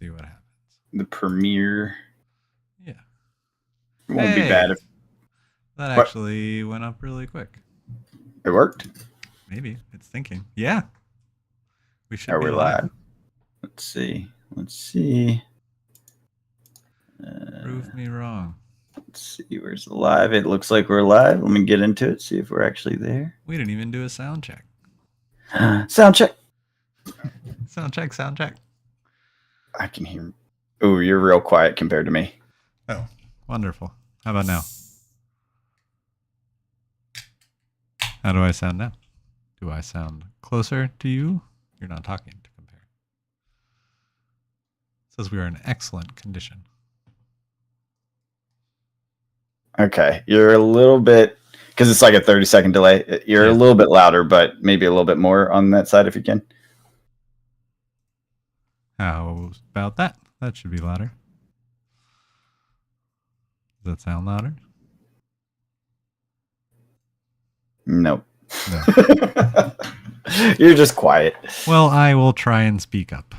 see what happens. The premiere. Yeah. It won't be bad if that actually went up really quick. It worked? Maybe. It's thinking. Yeah. We should be live. Let's see. Prove me wrong. Let's see. Where's the live? It looks like we're live. Let me get into it, see if we're actually there. We didn't even do a sound check. Sound check. Sound check. I can hear. Oh, you're real quiet compared to me. Oh, wonderful. How about now? How do I sound now? Do I sound closer to you? You're not talking to compare. It says we are in excellent condition. Okay. You're a little bit, because it's like a 30-second delay. You're a little bit louder, but maybe a little bit more on that side if you can. How about that? That should be louder. Does that sound louder? Nope. No. You're just quiet. Well, I will try and speak up.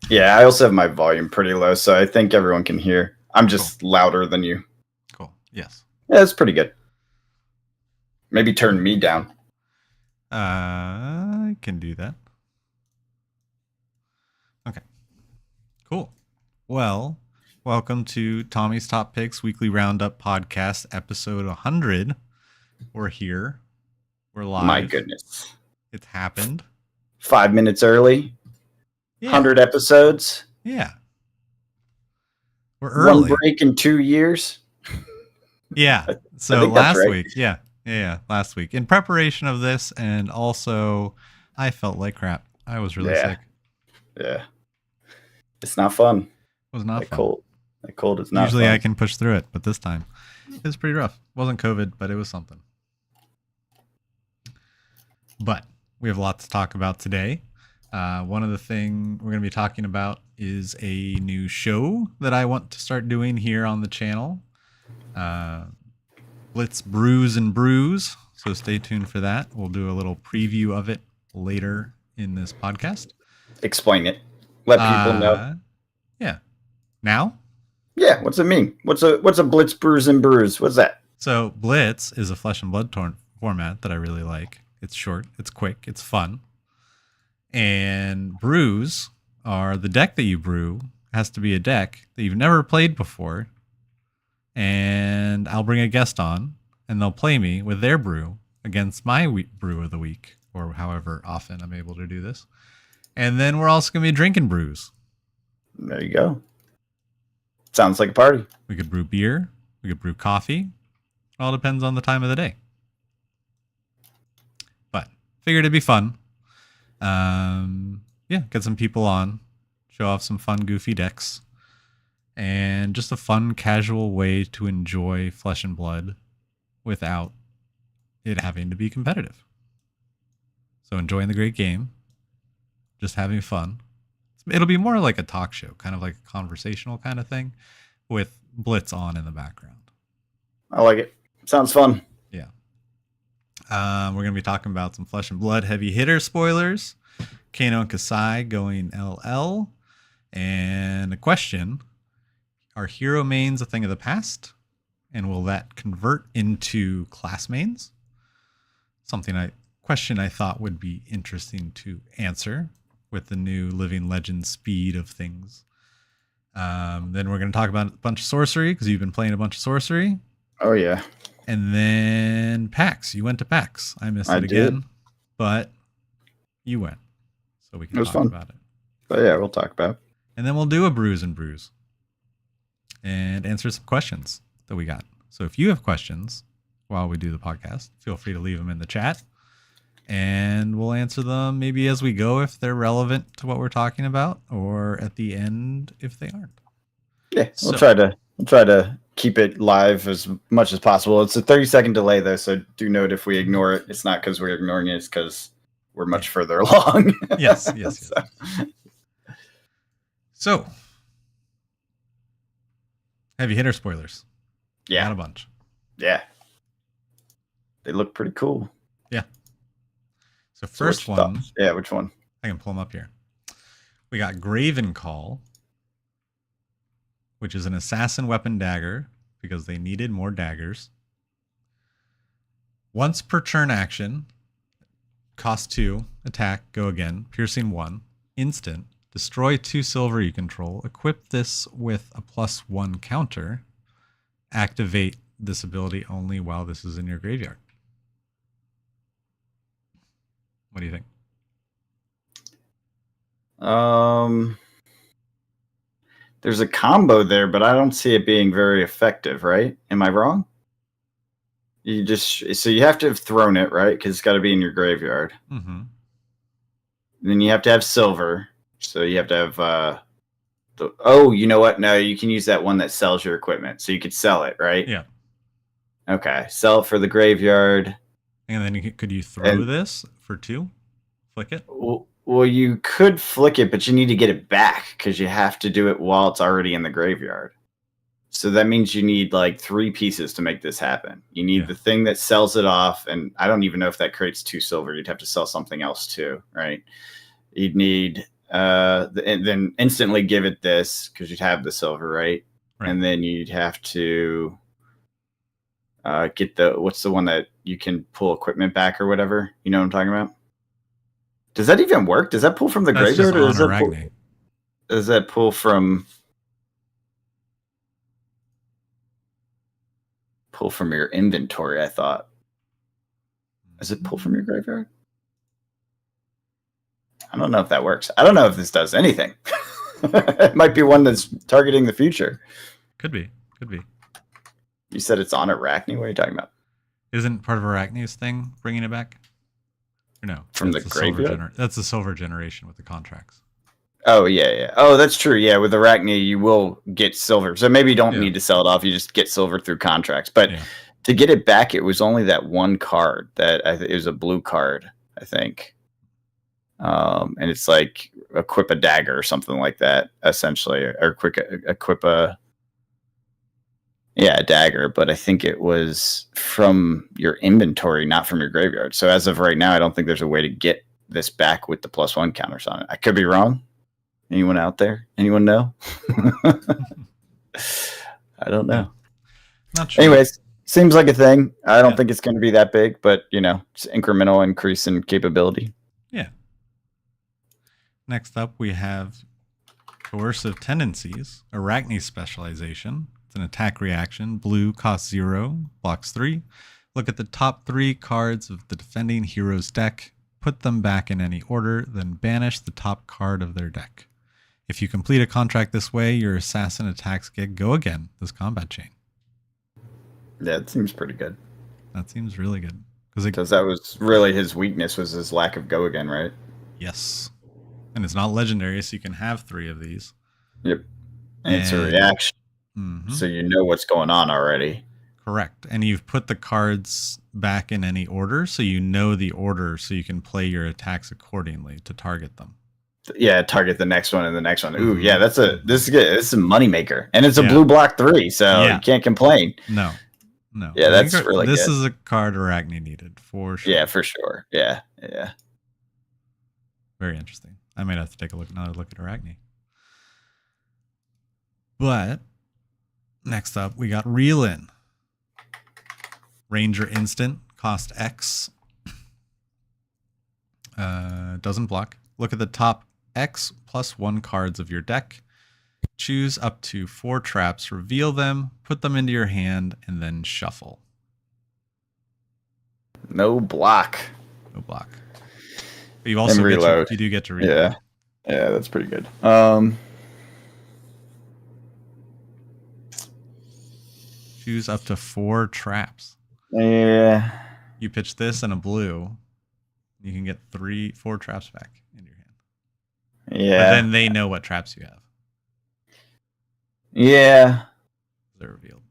Yeah, I also have my volume pretty low, so I think everyone can hear. I'm just louder than you. Cool. Yes. Yeah, it's pretty good. Maybe turn me down. I can do that. Okay. Cool. Well, welcome to Tommy's Top Picks Weekly Roundup Podcast, episode 100. We're here. We're live. My goodness. It's happened. 5 minutes early. Yeah. 100 episodes. Yeah. We're early. One break in 2 years. Yeah. So last week. Yeah. Last week. In preparation of this, and also I felt like crap. I was really sick. Yeah. It's not fun. It was not fun. Cold. That cold is not Usually fun. I can push through it, but this time it was pretty rough. It wasn't COVID, but it was something. But we have a lot to talk about today. One of the things we're going to be talking about is a new show that I want to start doing here on the channel. Blitz Brews and Brews. So stay tuned for that. We'll do a little preview of it later in this podcast. Explain it. Let people know. Yeah. Now? Yeah. What's it mean? What's a Blitz Brews and Brews? What's that? So Blitz is a Flesh and Blood format that I really like. It's short, it's quick, it's fun. And brews are the deck that you brew has to be a deck that you've never played before. And I'll bring a guest on and they'll play me with their brew against my brew of the week, or however often I'm able to do this. And then we're also going to be drinking brews. There you go. Sounds like a party. We could brew beer. We could brew coffee. It all depends on the time of the day. But figured it'd be fun. Get some people on. Show off some fun, goofy decks. And just a fun, casual way to enjoy Flesh and Blood without it having to be competitive. So enjoying the great game. Just having fun. It'll be more like a talk show, kind of like a conversational kind of thing with Blitz on in the background. I like it. Sounds fun. Yeah. We're going to be talking about some Flesh and Blood heavy hitter spoilers. Kano and Kasai going LL. And a question. Are hero mains a thing of the past? And will that convert into class mains? Question I thought would be interesting to answer with the new Living Legend speed of things. Then we're going to talk about a bunch of sorcery, because you've been playing a bunch of sorcery. Oh, yeah. And then PAX. You went to PAX. I missed it again. But you went. So we can talk about it. But yeah, we'll talk about it. And then we'll do a brews and brews. And answer some questions that we got. So if you have questions while we do the podcast, feel free to leave them in the chat. And we'll answer them maybe as we go if they're relevant to what we're talking about, or at the end if they aren't. Yeah, we'll try to keep it live as much as possible. It's a 30-second delay though, so do note if we ignore it, it's not because we're ignoring it, it's because we're much further along. Yes. So heavy hitter spoilers. Yeah. Not a bunch. Yeah. They look pretty cool. Yeah. So first one. Yeah, which one? I can pull them up here. We got Graven Call. which is an assassin weapon dagger because they needed more daggers. Once per turn action, cost 2, attack, go again, piercing 1, instant, destroy 2 silver you control, equip this with a +1 counter, activate this ability only while this is in your graveyard. What do you think? There's a combo there, but I don't see it being very effective, right? Am I wrong? You have to have thrown it, right? Because it's got to be in your graveyard. Mm-hmm. Then you have to have silver. So you have to have you know what? No, you can use that one that sells your equipment. So you could sell it, right? Yeah. Okay. Sell it for the graveyard. And then could you throw this for 2? Flick it? Well, you could flick it, but you need to get it back because you have to do it while it's already in the graveyard. So that means you need like 3 pieces to make this happen. You need the thing that sells it off, and I don't even know if that creates 2 silver. You'd have to sell something else too, right? You'd need and then instantly give it this because you'd have the silver, right? And then you'd have to get what's the one that you can pull equipment back or whatever? You know what I'm talking about? Does that even work? Does that pull from the graveyard, or does that pull from your inventory? I thought. Does it pull from your graveyard? I don't know if that works. I don't know if this does anything. It might be one that's targeting the future. Could be. You said it's on Arachne. What are you talking about? Isn't part of Arachne's thing bringing it back? Or no? From the graveyard? That's the silver generation with the contracts. Oh, yeah. Oh, that's true. Yeah, with Arachne, you will get silver. So maybe you don't need to sell it off. You just get silver through contracts. But to get it back, it was only that one card. It was a blue card, I think. And it's like equip a dagger or something like that, essentially. Or equip a dagger. But I think it was from your inventory, not from your graveyard. So as of right now, I don't think there's a way to get this back with the +1 counters on it. I could be wrong. Anyone out there? Anyone know? I don't know. Not sure. Anyways, seems like a thing. I don't think it's going to be that big, but it's incremental increase in capability. Yeah. Next up, we have Coercive Tendencies, Arachne Specialization. It's an attack reaction. Blue costs 0, blocks 3. Look at the top 3 cards of the defending hero's deck. Put them back in any order, then banish the top card of their deck. If you complete a contract this way, your assassin attacks get go again, this combat chain. Yeah, it seems pretty good. That seems really good. Because that was really his weakness, was his lack of go again, right? Yes. And it's not legendary, so you can have 3 of these. Yep. And it's a reaction. Mm-hmm. So you know what's going on already. Correct. And you've put the cards back in any order, so you know the order, so you can play your attacks accordingly to target them. Yeah, target the next one and the next one. Ooh, yeah, this is good. This is a moneymaker. And it's a blue block 3, so you can't complain. No. Yeah, that's really good. This is a card Arachne needed, for sure. Yeah, for sure. Yeah. Very interesting. I might have to take another look at Arachne. But next up, we got Reel In. Ranger instant, cost X. Doesn't block. Look at the top X +1 cards of your deck. Choose up to 4 traps, reveal them, put them into your hand, and then shuffle. No block. But you also reload. You do get to reload. Yeah, that's pretty good. Choose up to 4 traps. Yeah. You pitch this and a blue, you can get 4 traps back in your hand. Yeah. But then they know what traps you have. Yeah. They're revealed.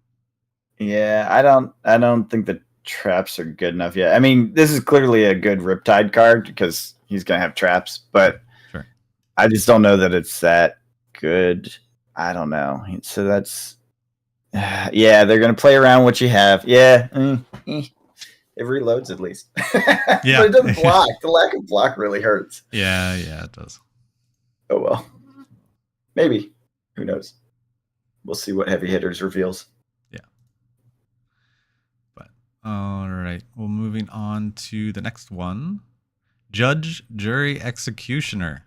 Yeah, I don't think the traps are good enough yet. I mean, this is clearly a good Riptide card because he's gonna have traps, but sure. I just don't know that it's that good. I don't know. So that's they're gonna play around what you have. Yeah. It reloads at least. Yeah. But it doesn't block. The lack of block really hurts. Yeah, it does. Oh well. Maybe. Who knows? We'll see what heavy hitters reveals. Yeah. But all right. Well, moving on to the next one. Judge, Jury, Executioner.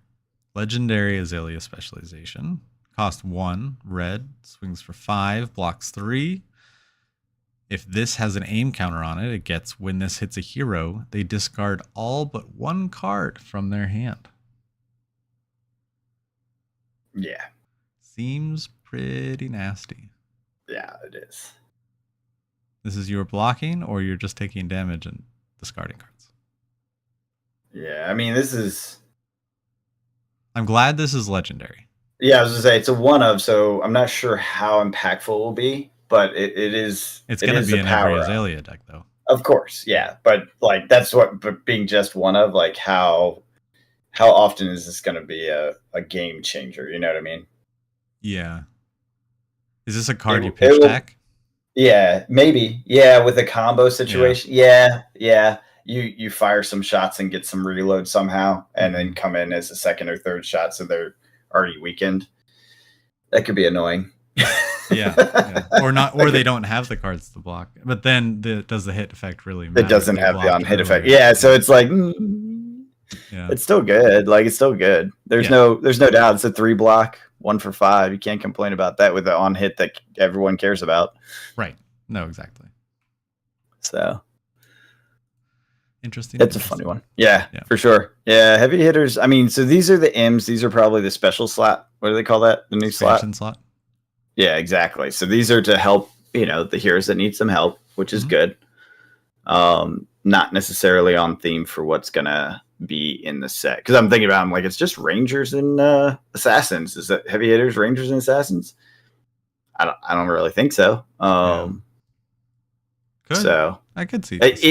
Legendary Azalea specialization. Cost 1, red, swings for 5, blocks 3. If this has an aim counter on it, it gets when this hits a hero, they discard all but 1 card from their hand. Yeah. Seems pretty nasty. Yeah, it is. This is your blocking, or you're just taking damage and discarding cards? Yeah, I mean, this is... I'm glad this is legendary. Yeah, I was going to say, it's a one of, so I'm not sure how impactful it will be, but it is... It's going to be in every Azalea deck, though. Of course, yeah. But, like, that's what... But being just one of, like, how often is this going to be a game changer? You know what I mean? Yeah. Is this a card you pitch deck? Yeah, maybe. Yeah, with a combo situation. Yeah. You fire some shots and get some reload somehow, and then come in as a second or third shot, so they're already weakened. That could be annoying. Yeah. Or not, or they don't have the cards to block. But then does the hit effect really matter? It doesn't have the on hit effect. Yeah, so it's like it's still good. Like, it's still good. There's no doubt it's a 3 block, 1 for 5. You can't complain about that with the on hit that everyone cares about. Right. No, exactly. So interesting. It's a funny one. Yeah, for sure. Yeah, heavy hitters. I mean, so these are the M's. These are probably the special slot. What do they call that? The new slot? Yeah, exactly. So these are to help, the heroes that need some help, which is good. Not necessarily on theme for what's going to be in the set. Because I'm thinking about, I'm like, it's just Rangers and Assassins. Is that heavy hitters, Rangers, and Assassins? I don't really think so. Good. So I could see this.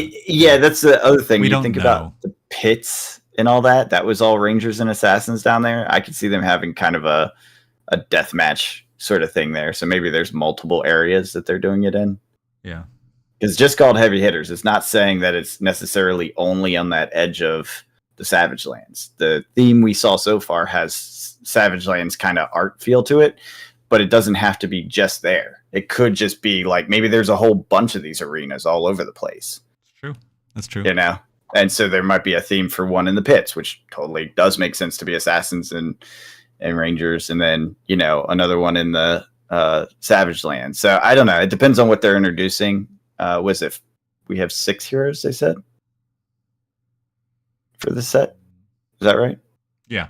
That's the other thing. We you don't think know. About the pits and all that. That was all Rangers and Assassins down there. I could see them having kind of a death match sort of thing there. So maybe there's multiple areas that they're doing it in. Yeah. It's just called heavy hitters. It's not saying that it's necessarily only on that edge of the Savage Lands. The theme we saw so far has Savage Lands kind of art feel to it, but it doesn't have to be just there. It could just be like, maybe there's a whole bunch of these arenas all over the place. That's true. And so there might be a theme for one in the pits, which totally does make sense to be Assassins and Rangers, and then another one in the Savage Land. So I don't know. It depends on what they're introducing. Was it we have 6 heroes? They said for the set. Is that right? Yeah.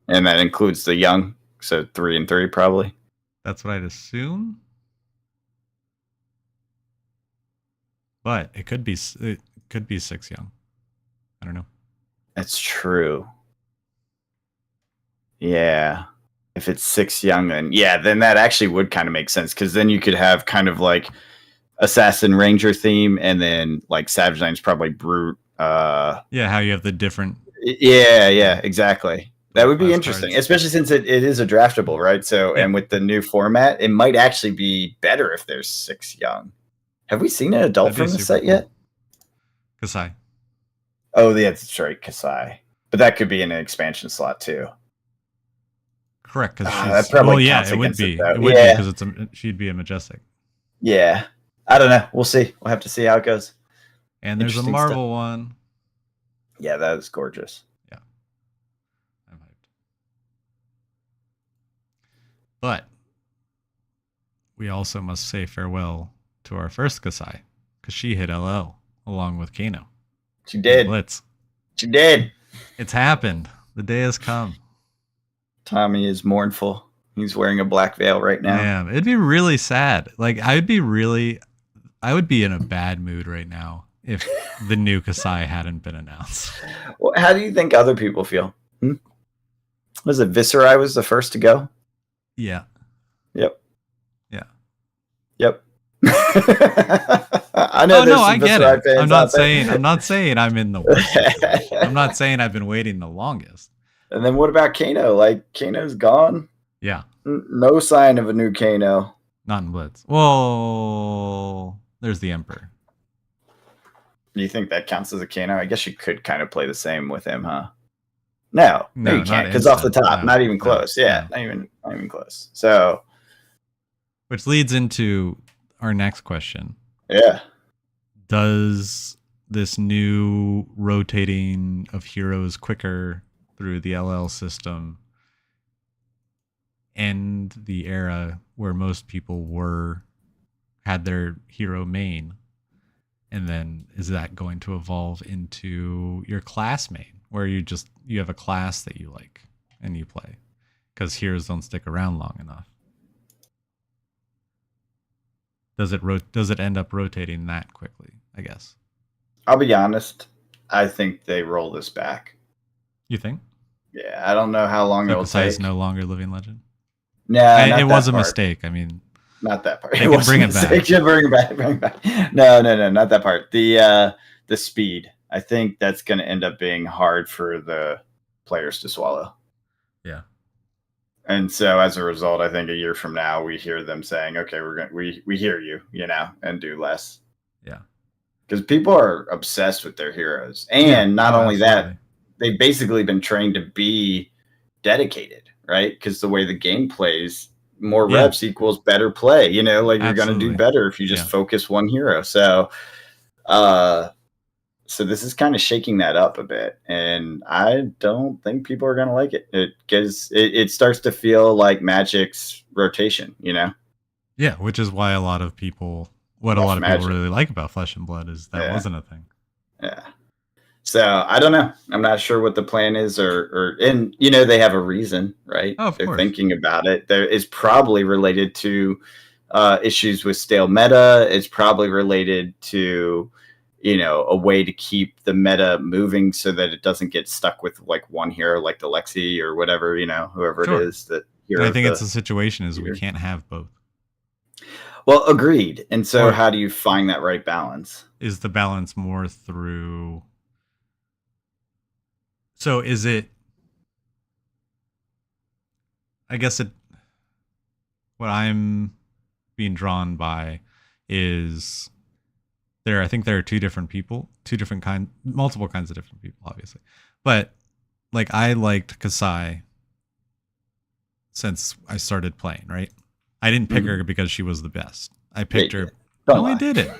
And that includes the young, so 3 and 3 probably. That's what I'd assume. But it could be 6 young. I don't know. That's true. Yeah. If it's 6 young, then that actually would kind of make sense, because then you could have kind of like Assassin Ranger theme, and then like Savage Lands probably Brute. How you have the different. Yeah, exactly. That would be interesting, especially since it is a draftable, right? So, and with the new format, it might actually be better if there's 6 young. Have we seen an adult from the set yet? Kasai. Oh, yeah, that's right, Kasai. But that could be in an expansion slot too. Correct, because that probably it would be. It would be because she'd be a Majestic. Yeah, I don't know. We'll see. We'll have to see how it goes. And there's a Marvel one. Yeah, that is gorgeous. Yeah, I'm hyped. But we also must say farewell to our first Kasai, because she hit LL along with Kano. She did. Blitz. She did. It's happened. The day has come. Tommy is mournful. He's wearing a black veil right now. Damn, it'd be really sad. Like, I would be in a bad mood right now if the new Kasai hadn't been announced. Well, how do you think other people feel? Was it Viserai was the first to go? Yeah. Yep. Yeah. Yep. I know. No, I get it. I'm not saying I'm in the worst. I'm not saying I've been waiting the longest. And then what about Kano? Like, Kano's gone. Yeah. No sign of a new Kano. Not in Blitz. Well, there's the Emperor. Do you think that counts as a Kano? I guess you could kind of play the same with him, huh? No, you can't, because off the top, not even close. Not even close. So Which leads into our next question. Yeah. Does this new rotating of heroes quicker through the LL system end the era where most people had their hero main? And then is that going to evolve into your class main, where you have a class that you like and you play? Because heroes don't stick around long enough. Does it end up rotating that quickly, I guess? I'll be honest. I think they roll this back. You think? Yeah, I don't know how long it'll Kasai take. is no longer living legend? No, it was a mistake. I mean, not that part. They can bring it back. Bring it back. No, not that part. The speed. I think that's going to end up being hard for the players to swallow. Yeah. And so as a result, I think a year from now we hear them saying, "Okay, we hear you, and do less." Yeah. Because people are obsessed with their heroes, and not only absolutely. that, they've basically been trained to be dedicated, right? Because the way the game plays, more reps equals better play. You're going to do better if you just focus one hero. So, so this is kind of shaking that up a bit, and I don't think people are going to like it. It starts to feel like Magic's rotation, Yeah, which is why a lot of people really like about Flesh and Blood is that wasn't a thing. Yeah. So I don't know. I'm not sure what the plan is, and they have a reason, right? Oh, of They're course. thinking about it. There is probably related to issues with stale meta. It's probably related to a way to keep the meta moving so that it doesn't get stuck with like one hero, like the Lexi or whatever, whoever it is that. I think it's a situation is we can't have both. Well, agreed. And so how do you find that right balance? Is the balance more through? So is it? I guess what I'm being drawn by is I think there are multiple kinds of different people, obviously. But like I liked Kasai since I started playing, right? I didn't pick her because she was the best. I picked her. No, I did it.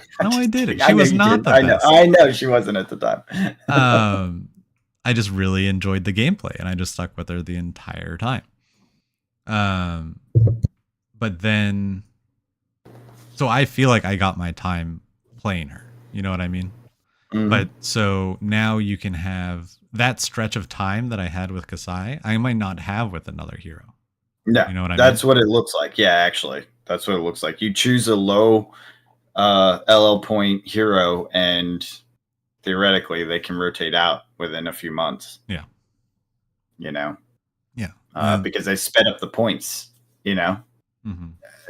She was not the best. I know she wasn't at the time. I just really enjoyed the gameplay and I just stuck with her the entire time. But then, so I feel like I got my time playing her. You know what I mean? Mm-hmm. But so now you can have that stretch of time that I had with Kasai, I might not have with another hero. No, you know what I mean? That's what it looks like. Yeah, actually, that's what it looks like. You choose a low LL point hero, and theoretically, they can rotate out within a few months. Yeah. Yeah. Because they sped up the points. Mm-hmm.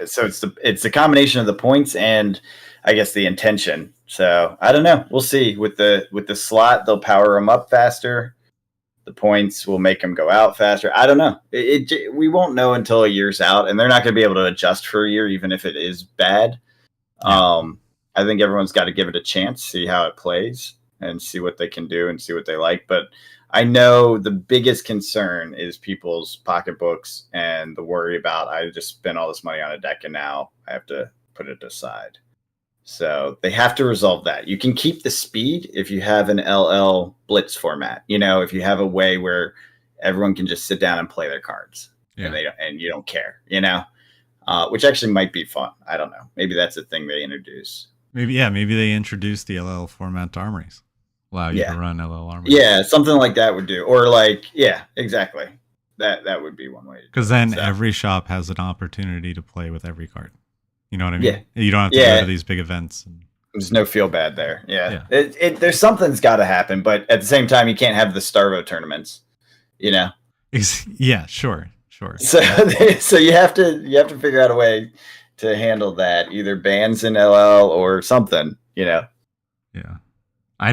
So it's the combination of the points and I guess the intention. So I don't know. We'll see. With the slot, they'll power them up faster. The points will make them go out faster. I don't know. We won't know until a year's out, and they're not going to be able to adjust for a year, even if it is bad. Yeah. I think everyone's got to give it a chance, see how it plays, and see what they can do and see what they like. But I know the biggest concern is people's pocketbooks and the worry about, I just spent all this money on a deck and now I have to put it aside. So they have to resolve that. You can keep the speed if you have an LL blitz format. If you have a way where everyone can just sit down and play their cards, and you don't care. Which actually might be fun. I don't know. Maybe that's a thing they introduce. Maybe they introduce the LL format to armories. Allow you to run LL armories. Yeah, something like that would do. Or exactly. That would be one way. Because then every shop has an opportunity to play with every card. You know what I mean? Yeah. You don't have to go to these big events. There's no feel bad there. Yeah. There's something's got to happen, but at the same time, you can't have the Starvo tournaments. Yeah, sure. So you have to figure out a way to handle that, either bans in LL or something. Yeah. How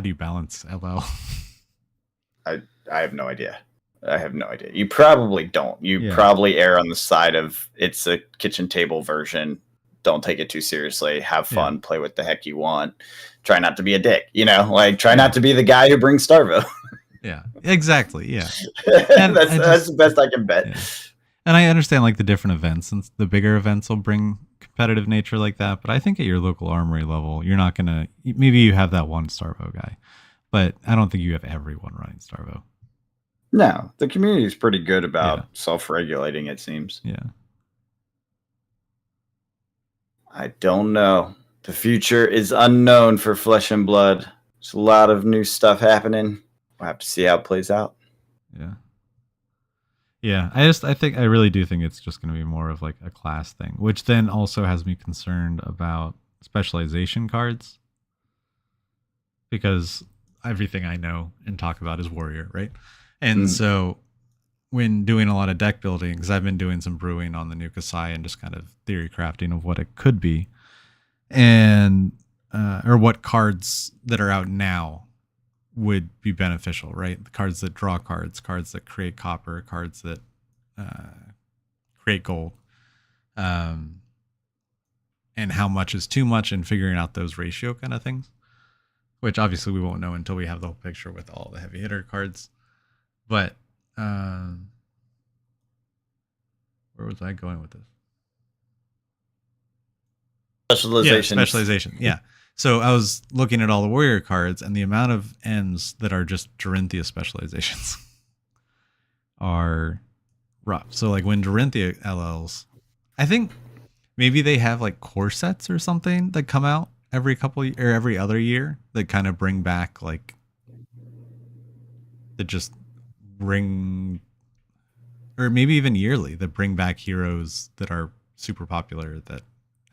do you balance LL? I have no idea. You probably don't. You probably err on the side of it's a kitchen table version. Don't take it too seriously. Have fun. Play what the heck you want. Try not to be a dick. Try not to be the guy who brings Starvo. Yeah, exactly. Yeah. That's the best I can bet. Yeah. And I understand like the different events, since the bigger events will bring competitive nature like that. But I think at your local armory level, you're not gonna. Maybe you have that one Starvo guy, but I don't think you have everyone running Starvo. No, the community is pretty good about Yeah. self-regulating, it seems. Yeah. I don't know. The future is unknown for Flesh and Blood. There's a lot of new stuff happening. We'll have to see how it plays out. Yeah. Yeah. I really do think it's just going to be more of like a class thing, which then also has me concerned about specialization cards because everything I know and talk about is warrior, right? And so when doing a lot of deck building, because I've been doing some brewing on the new Kasai and just kind of theory crafting of what it could be, and or what cards that are out now would be beneficial, right? The cards that draw cards, cards that create copper, cards that create gold, and how much is too much, and figuring out those ratio kind of things, which obviously we won't know until we have the whole picture with all the heavy hitter cards. But where was I going with this? Specialization. Yeah, specialization. Yeah. So I was looking at all the warrior cards, and the amount of ends that are just Dorinthia specializations are rough. So like when Dorinthia LLs, I think maybe they have like core sets or something that come out every or every other year that kind of bring back like that just bring, or maybe even yearly, that bring back heroes that are super popular that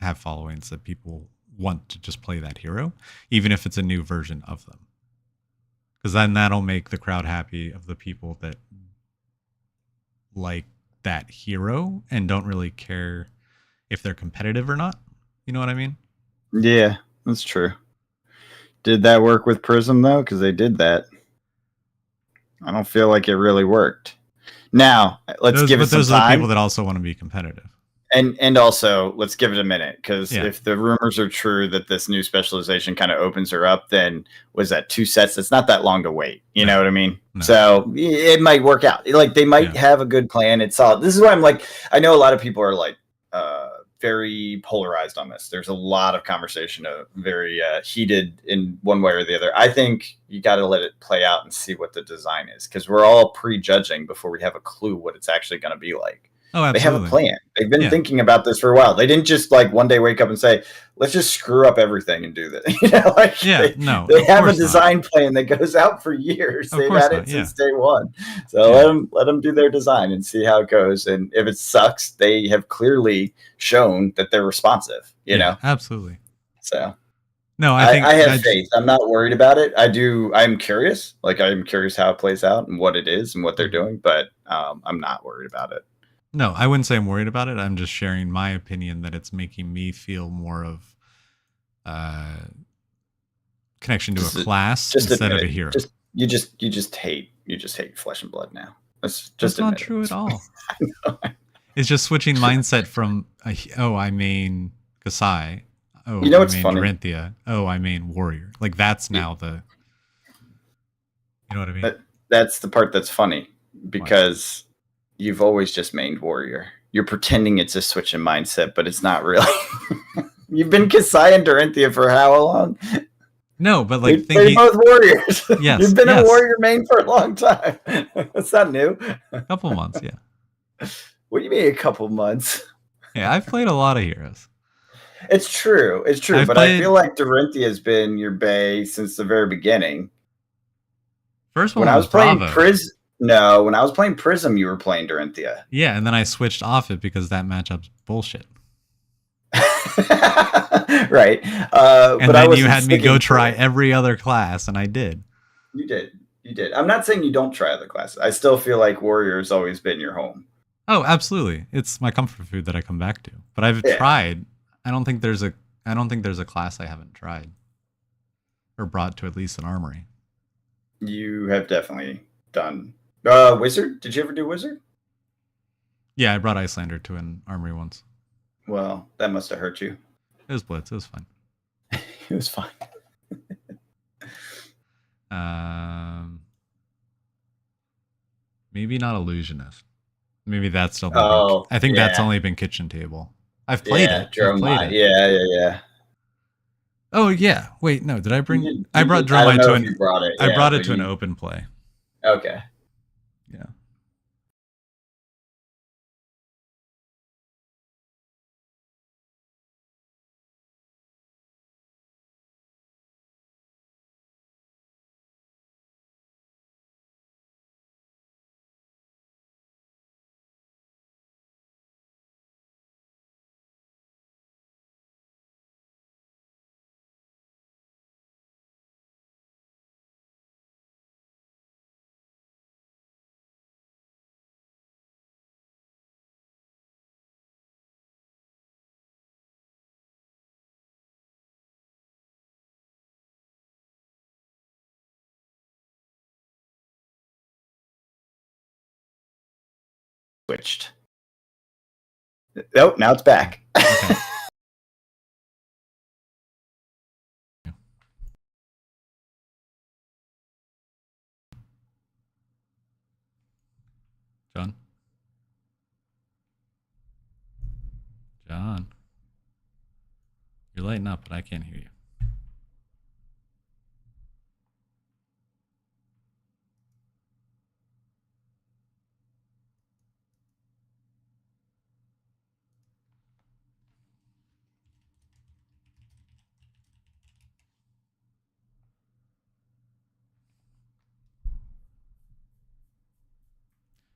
have followings that people want to just play that hero, even if it's a new version of them. Because then that'll make the crowd happy of the people that like that hero and don't really care if they're competitive or not. You know what I mean? Yeah, that's true. Did that work with Prism though? Because they did that. I don't feel like it really worked. Now let's give it some those are the time. people that also want to be competitive. And also let's give it a minute, because Yeah. if the rumors are true that this new specialization kind of opens her up, then was that 2 sets? It's not that long to wait. You know what I mean? No. So it might work out. Like they might have a good plan. It's solid. This is why I'm like, I know a lot of people are like very polarized on this. There's a lot of conversation, very heated in one way or the other. I think you got to let it play out and see what the design is, because we're all prejudging before we have a clue what it's actually going to be like. Oh, absolutely. They have a plan. They've been thinking about this for a while. They didn't just like one day wake up and say, let's just screw up everything and do this. You know, like they have a design plan that goes out for years. They've had it since day one. So let them do their design and see how it goes. And if it sucks, they have clearly shown that they're responsive, you know? Absolutely. So no, I think I have faith. I'm not worried about it. I'm curious. Like I'm curious how it plays out and what it is and what they're doing, but I'm not worried about it. No, I wouldn't say I'm worried about it. I'm just sharing my opinion that it's making me feel more of connection to a class instead of a hero. You just hate Flesh and Blood now. That's not true at all. It's just switching mindset from I main Kasai. Oh, you know what's I main funny? Dorinthia. Oh, I main Warrior. Like that's now the. You know what I mean? That's the part that's funny, because you've always just mained Warrior. You're pretending it's a switch in mindset, but it's not really. You've been Kasai and Dorinthia for how long? No, but like they're both warriors. Yes, you've been a warrior main for a long time. That's not new. A couple months, yeah. What do you mean a couple months? Yeah, I've played a lot of heroes. It's true. But I feel like Dorinthia has been your bae since the very beginning. First one when I was playing Prism. No, when I was playing Prism, you were playing Dorinthia. Yeah, and then I switched off it because that matchup's bullshit. Right. And but then you had me go try every other class, and I did. You did. I'm not saying you don't try other classes. I still feel like Warrior has always been your home. Oh, absolutely. It's my comfort food that I come back to. But I've tried. I don't think there's a class I haven't tried or brought to at least an armory. You have definitely done Wizard. Did you ever do Wizard? Yeah, I brought Icelander to an armory once. Well, that must have hurt you. It was Blitz. It was fine. It was fine. Maybe not Illusionist. Maybe that's only Oh, I think that's yeah. only been kitchen table. I've played it. I've Drum played Mine. it. Yeah. Oh yeah. Wait, no. Did I bring? I You brought did. I don't Drumline know to if an. you brought it. I Yeah, brought it but to an you. open play. Okay. Yeah. Switched. Nope. Now it's back. Okay. John. John. You're lighting up, but I can't hear you.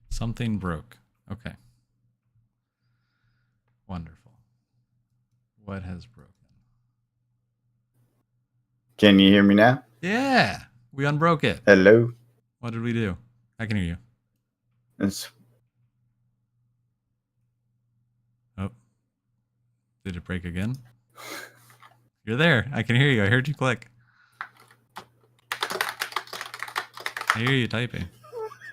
Something broke. Okay. Wonderful. What has broken? Can you hear me now? Yeah. We unbroke it. Hello. What did we do? I can hear you. It's Oh. Did it break again? You're there. I can hear you. I heard you click. I hear you typing.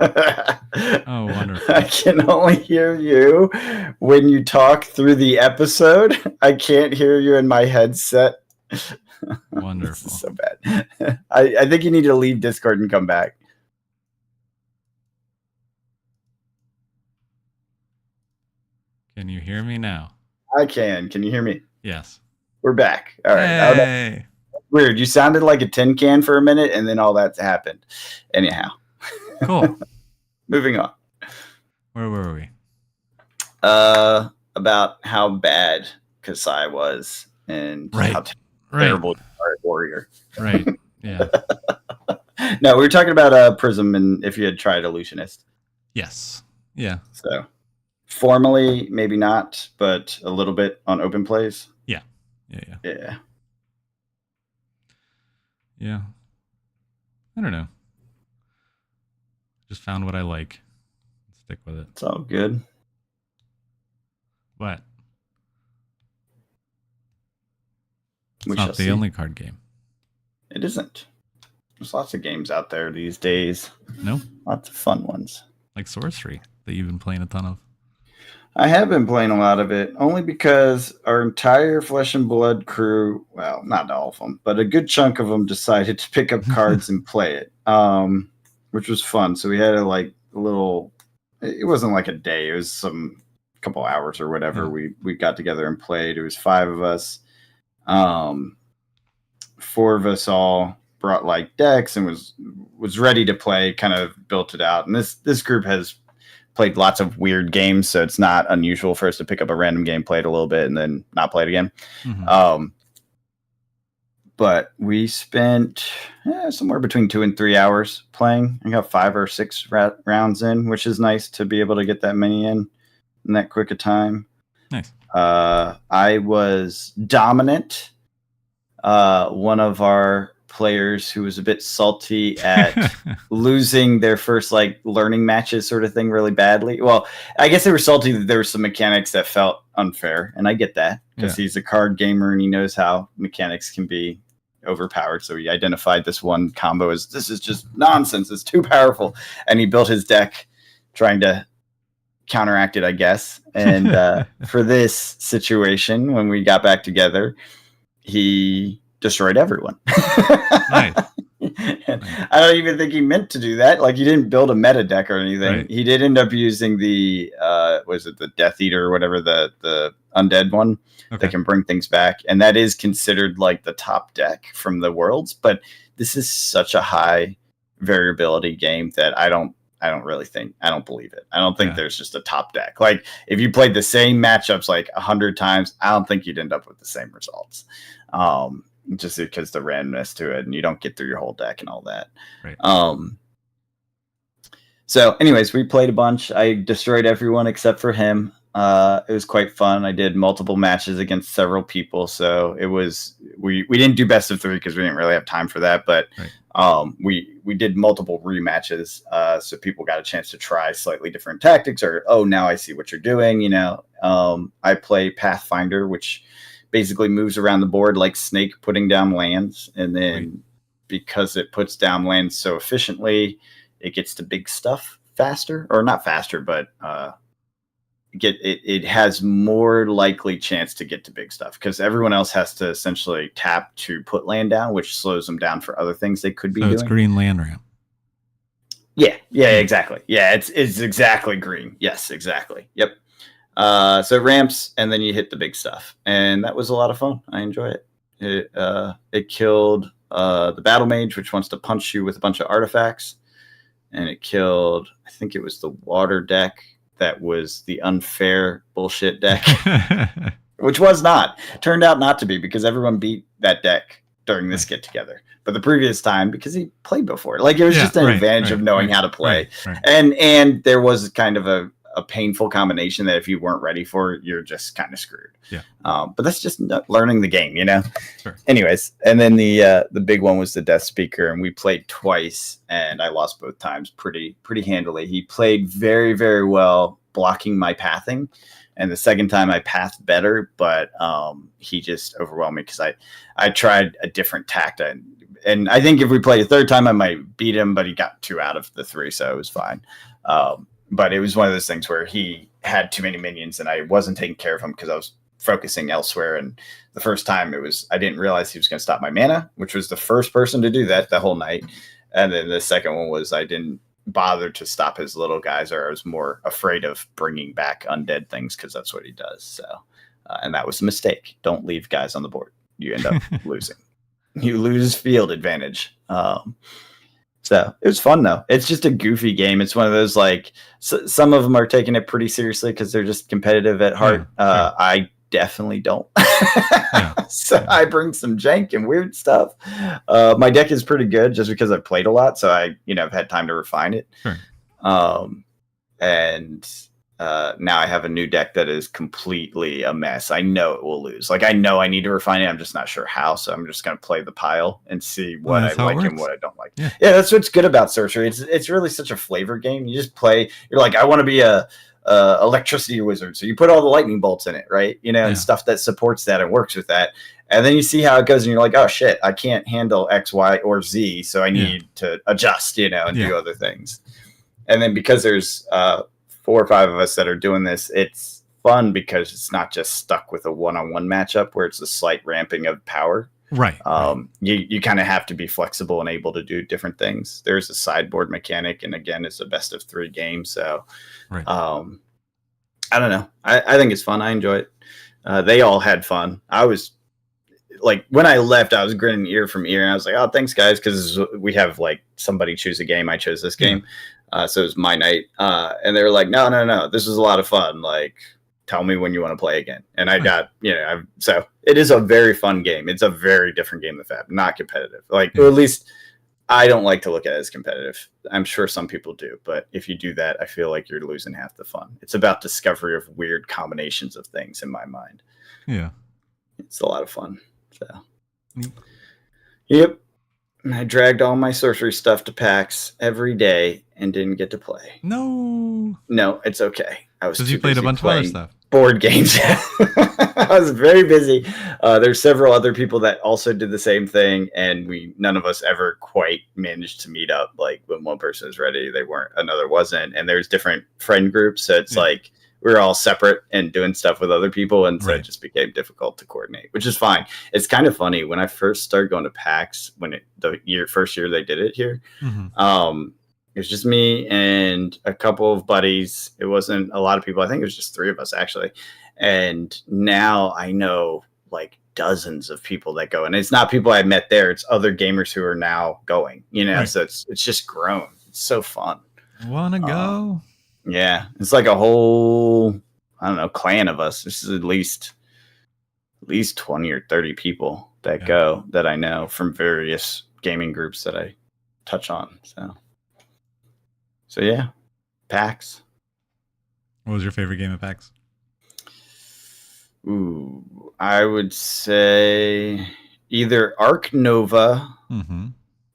Oh, wonderful. I can only hear you when you talk through the episode. I can't hear you in my headset. Wonderful. This is so bad. I think you need to leave Discord and come back. Can you hear me now? I can. Can you hear me? Yes. We're back. All right. Hey. Weird. You sounded like a tin can for a minute, and then all that's happened. Anyhow. Cool. Moving on. Where were we? About how bad Kasai was and how terrible warrior. Right. Yeah. No, we were talking about Prism and if you had tried Illusionist. Yes. Yeah. So formally, maybe not, but a little bit on open plays. Yeah. I don't know. Just found what I like. Stick with it. It's all good. What? It's not the only card game. It isn't. There's lots of games out there these days. No? Lots of fun ones. Like Sorcery that you've been playing a ton of. I have been playing a lot of it, only because our entire Flesh and Blood crew, well, not all of them, but a good chunk of them decided to pick up cards and play it, which was fun. So we had a little, it wasn't like a day, it was some couple hours or whatever. Yeah. We got together and played. It was 5 of us. 4 of us all brought like decks and was ready to play, kind of built it out. And this group has played lots of weird games, so it's not unusual for us to pick up a random game, play it a little bit, and then not play it again. Mm-hmm. But we spent somewhere between 2 and 3 hours playing. I got 5 or 6 rounds in, which is nice to be able to get that many in that quick a time. Nice. I was dominant. One of our players who was a bit salty at losing their first learning matches sort of thing really badly. Well, I guess they were salty that there were some mechanics that felt unfair, and I get that because he's a card gamer and he knows how mechanics can be overpowered. So he identified this one combo as, this is just nonsense, it's too powerful, and he built his deck trying to counteract it, I guess. And for this situation, when we got back together, he destroyed everyone. Nice. I don't even think he meant to do that. Like, he didn't build a meta deck or anything. Right. He did end up using the was it the Death Eater or whatever, the undead one that can bring things back, and that is considered like the top deck from the Worlds. But this is such a high variability game that I don't believe it. I don't think there's just a top deck. Like, if you played the same matchups like 100 times, I don't think you'd end up with the same results. Just because the randomness to it, and you don't get through your whole deck and all that. Right. So anyways, we played a bunch. I destroyed everyone except for him. It was quite fun. I did multiple matches against several people. So it was, we didn't do best of 3 because we didn't really have time for that, but we did multiple rematches. So people got a chance to try slightly different tactics, or, oh, now I see what you're doing. You know, I play Pathfinder, which basically moves around the board like Snake putting down lands. And then because it puts down lands so efficiently, it gets to big stuff faster, or not faster, but it has more likely chance to get to big stuff, because everyone else has to essentially tap to put land down, which slows them down for other things they could be doing. It's green land ramp. Yeah, exactly. Yeah, it's exactly green. Yes, exactly. Yep. So it ramps, and then you hit the big stuff, and that was a lot of fun. I enjoy it. It killed the battle mage, which wants to punch you with a bunch of artifacts, and it killed, I think it was the water deck that was the unfair bullshit deck, which was not. Turned out not to be, because everyone beat that deck during this get together. But the previous time, because he played before, like, it was just an advantage of knowing how to play. And there was kind of a painful combination that if you weren't ready for it, you're just kind of screwed. Yeah. But that's just learning the game, you know? Sure. Anyways, and then the big one was the Death Speaker, and we played twice, and I lost both times pretty handily. He played very, very well blocking my pathing, and the second time I pathed better, but he just overwhelmed me because I tried a different tact, and I think if we played a third time, I might beat him, but he got 2 out of the 3, so it was fine. But it was one of those things where he had too many minions, and I wasn't taking care of him because I was focusing elsewhere. And the first time I didn't realize he was going to stop my mana, which was the first person to do that the whole night. And then the second one was I didn't bother to stop his little guys, or I was more afraid of bringing back undead things because that's what he does. So, and that was a mistake. Don't leave guys on the board. You end up losing. You lose field advantage. So it was fun, though. It's just a goofy game. It's one of those, like, some of them are taking it pretty seriously because they're just competitive at heart. I definitely don't. So I bring some jank and weird stuff. My deck is pretty good just because I've played a lot, so I've had time to refine it. And now I have a new deck that is completely a mess. I know it will lose. Like, I know I need to refine it. I'm just not sure how. So I'm just going to play the pile and see what I like and what I don't like. Yeah, that's what's good about Sorcery. It's really such a flavor game. You just play. You're like, I want to be a electricity wizard. So you put all the lightning bolts in it, right? And stuff that supports that and works with that. And then you see how it goes, and you're like, oh shit, I can't handle X, Y, or Z. So I need to adjust, and do other things. And then because there's 4 or 5 of us that are doing this, it's fun because it's not just stuck with a one-on-one matchup where it's a slight ramping of power. Right. You kind of have to be flexible and able to do different things. There's a sideboard mechanic, and again, it's a best of 3 game. So, I don't know. I think it's fun. I enjoy it. They all had fun. I was like, when I left, I was grinning ear from ear, and I was like, oh, thanks guys. Cause we have like somebody choose a game. I chose this game. So it was my night. And they were like, no, this was a lot of fun. Like, tell me when you want to play again. And I got, so it is a very fun game. It's a very different game than Fab, not competitive. Like, or at least I don't like to look at it as competitive. I'm sure some people do, but if you do that, I feel like you're losing half the fun. It's about discovery of weird combinations of things in my mind. Yeah. It's a lot of fun. So, yep. I dragged all my sorcery stuff to PAX every day and didn't get to play. No, it's okay. I was because you played a bunch of other stuff. Board games. I was very busy. There's several other people that also did the same thing, and none of us ever quite managed to meet up. Like, when one person is ready, another wasn't. And there's different friend groups, so it's like we were all separate and doing stuff with other people, and so Right. it just became difficult to coordinate, which is fine. It's kind of funny when I first started going to PAX first year they did it here. It was just me and a couple of buddies. It wasn't a lot of people. I think it was just 3 of us actually. And now I know like dozens of people that go, and it's not people I met there. It's other gamers who are now going, right. So it's just grown. It's so fun. Want to go? Yeah. It's like a whole, I don't know, clan of us. This is at least 20 or 30 people that go that I know from various gaming groups that I touch on. So yeah, PAX. What was your favorite game at PAX? Ooh, I would say either Arc Nova. Mm-hmm.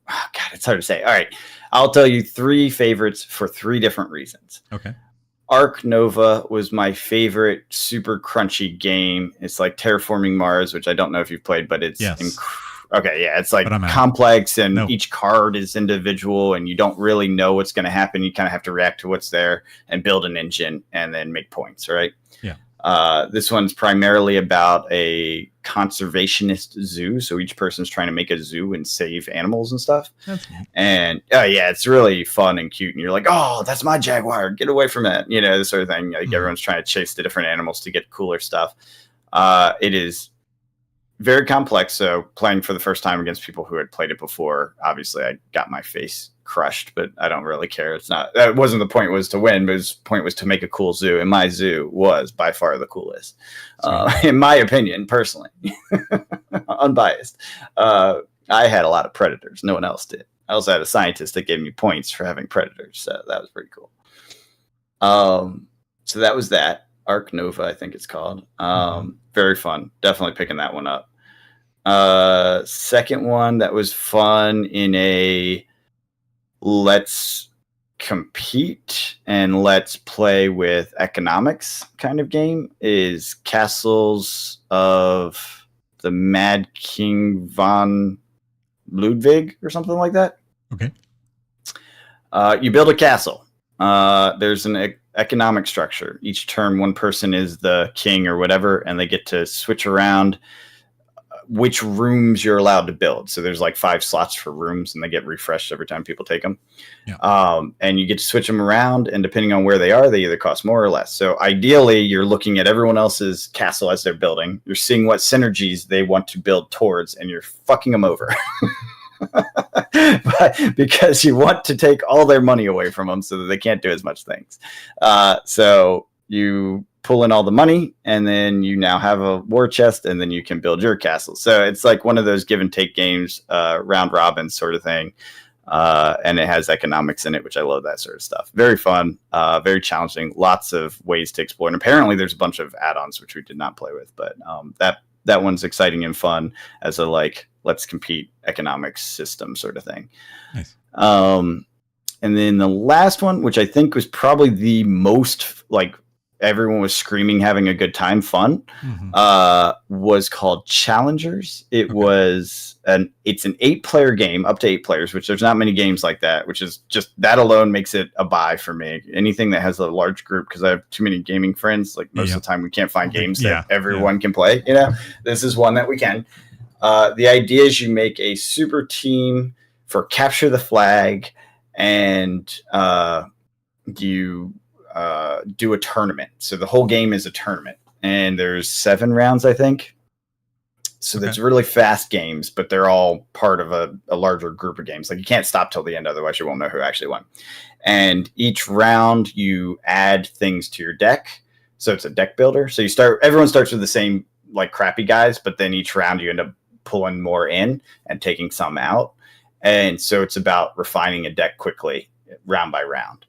Oh, God, it's hard to say. All right, I'll tell you 3 favorites for 3 different reasons. Okay. Arc Nova was my favorite super crunchy game. It's like Terraforming Mars, which I don't know if you've played, but it's okay, yeah, it's like complex, and each card is individual, and you don't really know what's going to happen. You kind of have to react to what's there and build an engine and then make points, right? Yeah. This one's primarily about a conservationist zoo, so each person's trying to make a zoo and save animals and stuff. That's neat. And yeah, it's really fun and cute, and you're like, oh, that's my jaguar, get away from it, this sort of thing. Like everyone's trying to chase the different animals to get cooler stuff. It is very complex, so playing for the first time against people who had played it before, obviously I got my face crushed, but I don't really care. That wasn't the point, was to win, but the point was to make a cool zoo, and my zoo was by far the coolest, in my opinion, personally. Unbiased. I had a lot of predators. No one else did. I also had a scientist that gave me points for having predators, so that was pretty cool. So that was that. Arc Nova, I think it's called. Very fun. Definitely picking that one up. Second one that was fun in a let's compete and let's play with economics kind of game is Castles of the Mad King von Ludwig or something like that. Okay. You build a castle. There's an economic structure. Each turn, one person is the king or whatever, and they get to switch around which rooms you're allowed to build. So there's like 5 slots for rooms, and they get refreshed every time people take them. Yeah. And you get to switch them around, and depending on where they are, they either cost more or less. So ideally, you're looking at everyone else's castle as they're building. You're seeing what synergies they want to build towards, and you're fucking them over. But because you want to take all their money away from them so that they can't do as much things. So you pull in all the money, and then you now have a war chest, and then you can build your castle. So it's like one of those give and take games, round robin sort of thing. And it has economics in it, which I love that sort of stuff. Very fun, very challenging, lots of ways to explore. And apparently there's a bunch of add-ons, which we did not play with, but that one's exciting and fun as a let's compete economics system sort of thing. Nice. And then the last one, which I think was probably the most everyone was screaming, having a good time, fun, was called Challengers. It's an 8-player game, up to 8 players, which there's not many games like that, which is just that alone makes it a buy for me. Anything that has a large group, because I have too many gaming friends. Most of the time we can't find games that everyone can play. This is one that we can. The idea is you make a super team for Capture the Flag, and you do a tournament. So the whole game is a tournament, and there's 7 rounds, I think. So That's really fast games, but they're all part of a larger group of games. You can't stop till the end, otherwise you won't know who actually won. And each round you add things to your deck. So it's a deck builder. So everyone starts with the same crappy guys, but then each round you end up pulling more in and taking some out. And so it's about refining a deck quickly, round by round.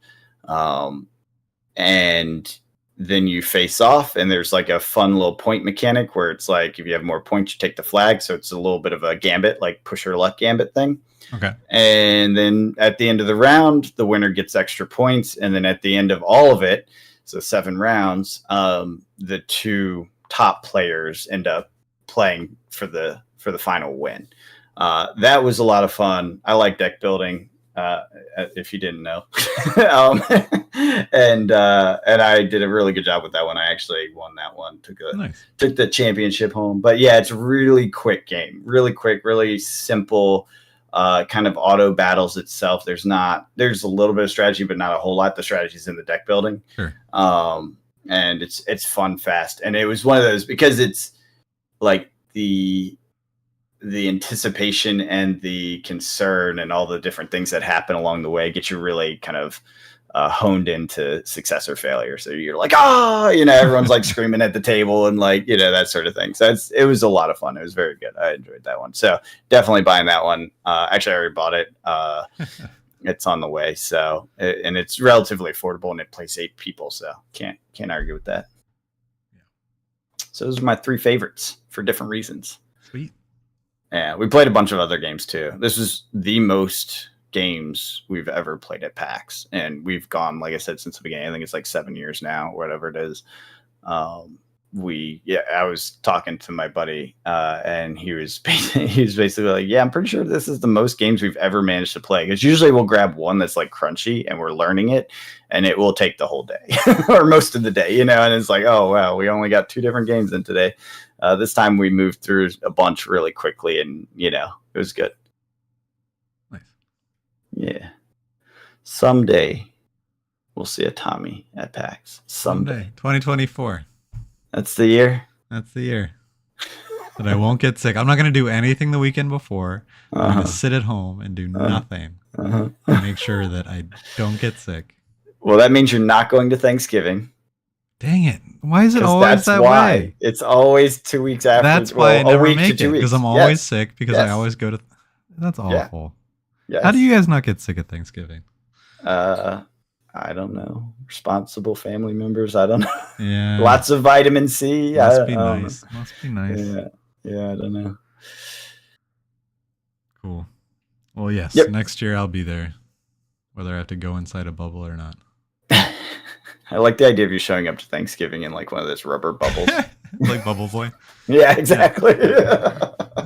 And then you face off, and there's a fun little point mechanic where it's if you have more points, you take the flag. So it's a little bit of a gambit, push your luck gambit thing. Okay. And then at the end of the round, the winner gets extra points. And then at the end of all of it, so 7 rounds, the 2 top players end up playing for the final win. That was a lot of fun. I like deck building. if you didn't know. um, and I did a really good job with that one. I actually won that one. Took the championship home. But yeah, it's a really quick game. Really quick, really simple. Kind of auto battles itself. There's a little bit of strategy, but not a whole lot. The strategy's in the deck building. Sure. And it's fun, fast. And it was one of those, because it's like the anticipation and the concern and all the different things that happen along the way get you really kind of honed into success or failure. So you're like, everyone's like screaming at the table and like, that sort of thing. So it was a lot of fun. It was very good. I enjoyed that one. So definitely buying that one. Actually, I already bought it. It's on the way. So, and it's relatively affordable, and it plays 8 people. So can't argue with that. Yeah. So those are my 3 favorites for different reasons. Sweet. Yeah, we played a bunch of other games too. This is the most games we've ever played at PAX, and we've gone, like I said, since the beginning. I think it's like 7 years now, whatever it is. I was talking to my buddy, and he was basically like, "Yeah, I'm pretty sure this is the most games we've ever managed to play." Because usually we'll grab one that's like crunchy, and we're learning it, and it will take the whole day or most of the day, And it's like, oh wow, we only got 2 different games in today. This time we moved through a bunch really quickly, and it was good. Nice. Yeah. Someday we'll see a Tommy at PAX. Someday. 2024. That's the year. That's the year. That I won't get sick. I'm not going to do anything the weekend before. I'm going to sit at home and do nothing to make sure that I don't get sick. Well, that means you're not going to Thanksgiving. Dang it. Why is it always that way? It's always 2 weeks after. That's why I never make it, because I'm always sick, because I always go to... That's awful. Yes. How do you guys not get sick at Thanksgiving? I don't know. Responsible family members. I don't know. Yeah. Lots of vitamin C. Must be nice. Must be nice. Yeah, I don't know. Cool. Well, yes. Next year I'll be there, whether I have to go inside a bubble or not. I like the idea of you showing up to Thanksgiving in like one of those rubber bubbles. Like Bubble Boy. Yeah, exactly. You're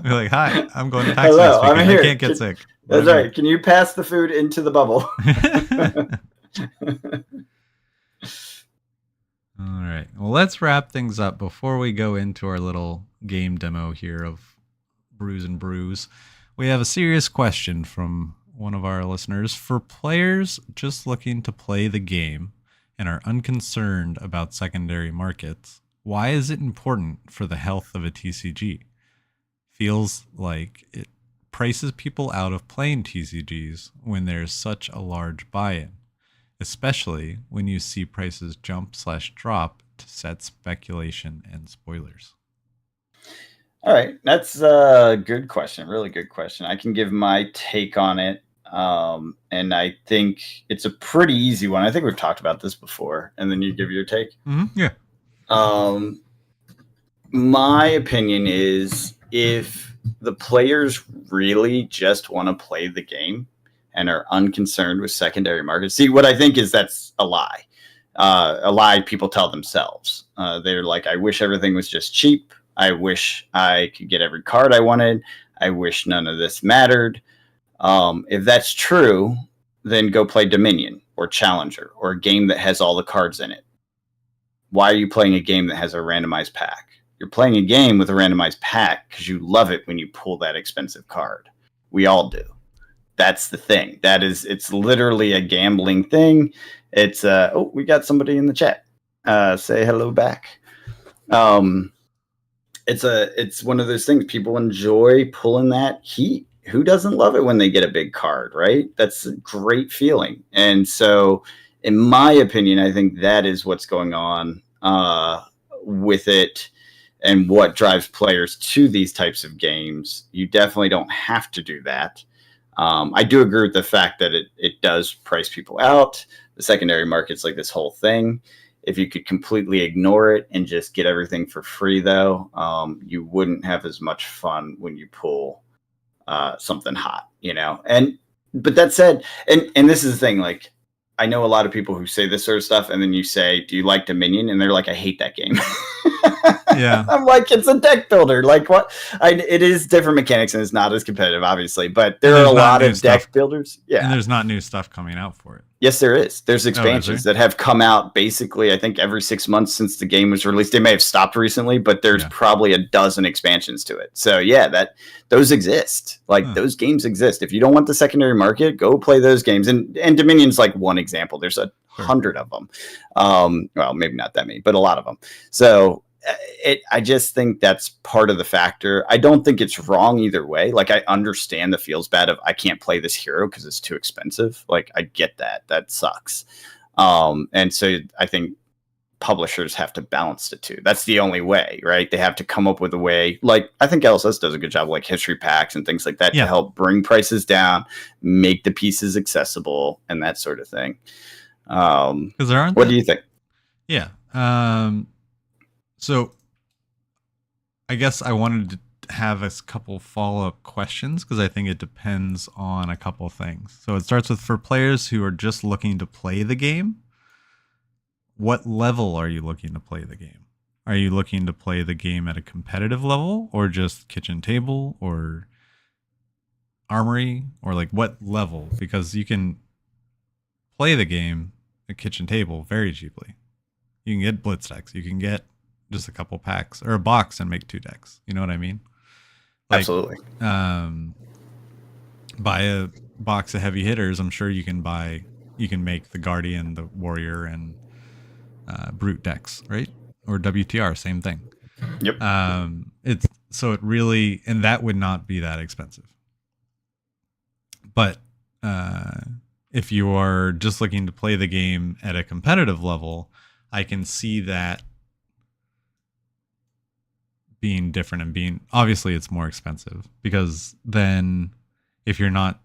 like, hi, I'm going to PAX Hello, next weekend. I'm here. I can't get sick. That's right. Can you pass the food into the bubble? All right. Well, let's wrap things up before we go into our little game demo here of Brews and Brews. We have a serious question from one of our listeners. For players just looking to play the game and are unconcerned about secondary markets, why is it important for the health of a TCG? Feels like it prices people out of playing TCGs when there's such a large buy-in, especially when you see prices jump/drop to set speculation and spoilers. All right. That's a good question. Really good question. I can give my take on it. And I think it's a pretty easy one. I think we've talked about this before, and then you give your take. Mm-hmm. Yeah. My opinion is, if the players really just want to play the game and are unconcerned with secondary markets, see, what I think is that's a lie. A lie people tell themselves. They're like, I wish everything was just cheap. I wish I could get every card I wanted. I wish none of this mattered. If that's true, then go play Dominion or Challenger or a game that has all the cards in it. Why are you playing a game that has a randomized pack? You're playing a game with a randomized pack because you love it when you pull that expensive card. We all do. That's the thing. It's literally a gambling thing. It's we got somebody in the chat. Say hello back. It's one of those things. People enjoy pulling that heat. Who doesn't love it when they get a big card, right? That's a great feeling. And so, in my opinion, I think that is what's going on with it and what drives players to these types of games. You definitely don't have to do that. I do agree with the fact that it does price people out. The secondary market's like this whole thing. If you could completely ignore it and just get everything for free, though, you wouldn't have as much fun when you pull something hot, But that said, and this is the thing, like, I know a lot of people who say this sort of stuff, and then you say, do you like Dominion? And they're like, I hate that game. Yeah. I'm like, it's a deck builder. Like what? It is different mechanics and it's not as competitive, obviously, but there are a lot of deck builders. Yeah. And there's not new stuff coming out for it. Yes, there is. There's expansions that have come out basically, I think, every 6 months since the game was released. They may have stopped recently, but there's probably a dozen expansions to it. So yeah, those exist. Like those games exist. If you don't want the secondary market, go play those games. And Dominion's like one example. There's 100 of them. Well, maybe not that many, but a lot of them. So I just think that's part of the factor. I don't think it's wrong either way. Like, I understand the feels bad of I can't play this hero because it's too expensive. Like, I get that. That sucks. And so I think publishers have to balance the two. That's the only way, right? They have to come up with a way. Like, I think LSS does a good job, like history packs and things like that, to help bring prices down, make the pieces accessible, and that sort of thing. Because there aren't. What do you think? Yeah. So I guess I wanted to have a couple follow-up questions because I think it depends on a couple things. So it starts with, for players who are just looking to play the game, what level are you looking to play the game? Are you looking to play the game at a competitive level, or just kitchen table or armory, or like what level? Because you can play the game at kitchen table very cheaply. You can get blitz decks. You can get just a couple packs or a box and make 2 decks. You know what I mean? Like, absolutely. Buy a box of heavy hitters. I'm sure you can make the Guardian, the Warrior, and Brute decks, right? Or WTR, same thing. Yep. And that would not be that expensive. But if you are just looking to play the game at a competitive level, I can see that being different and being, obviously it's more expensive, because then if you're not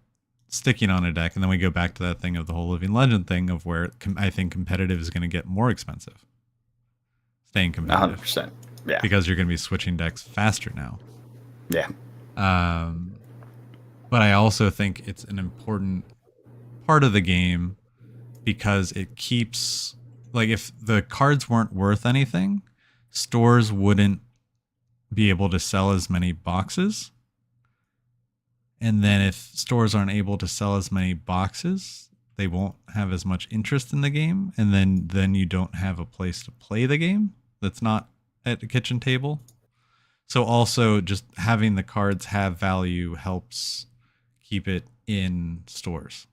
sticking on a deck, and then we go back to that thing of the whole Living Legend thing of where I think competitive is going to get more expensive. Staying competitive. 100%. Yeah. Because you're going to be switching decks faster now. Yeah. But I also think it's an important part of the game because it keeps, like, if the cards weren't worth anything, stores wouldn't be able to sell as many boxes. And then if stores aren't able to sell as many boxes, they won't have as much interest in the game. And then you don't have a place to play the game that's not at a kitchen table. So also just having the cards have value helps keep it in stores.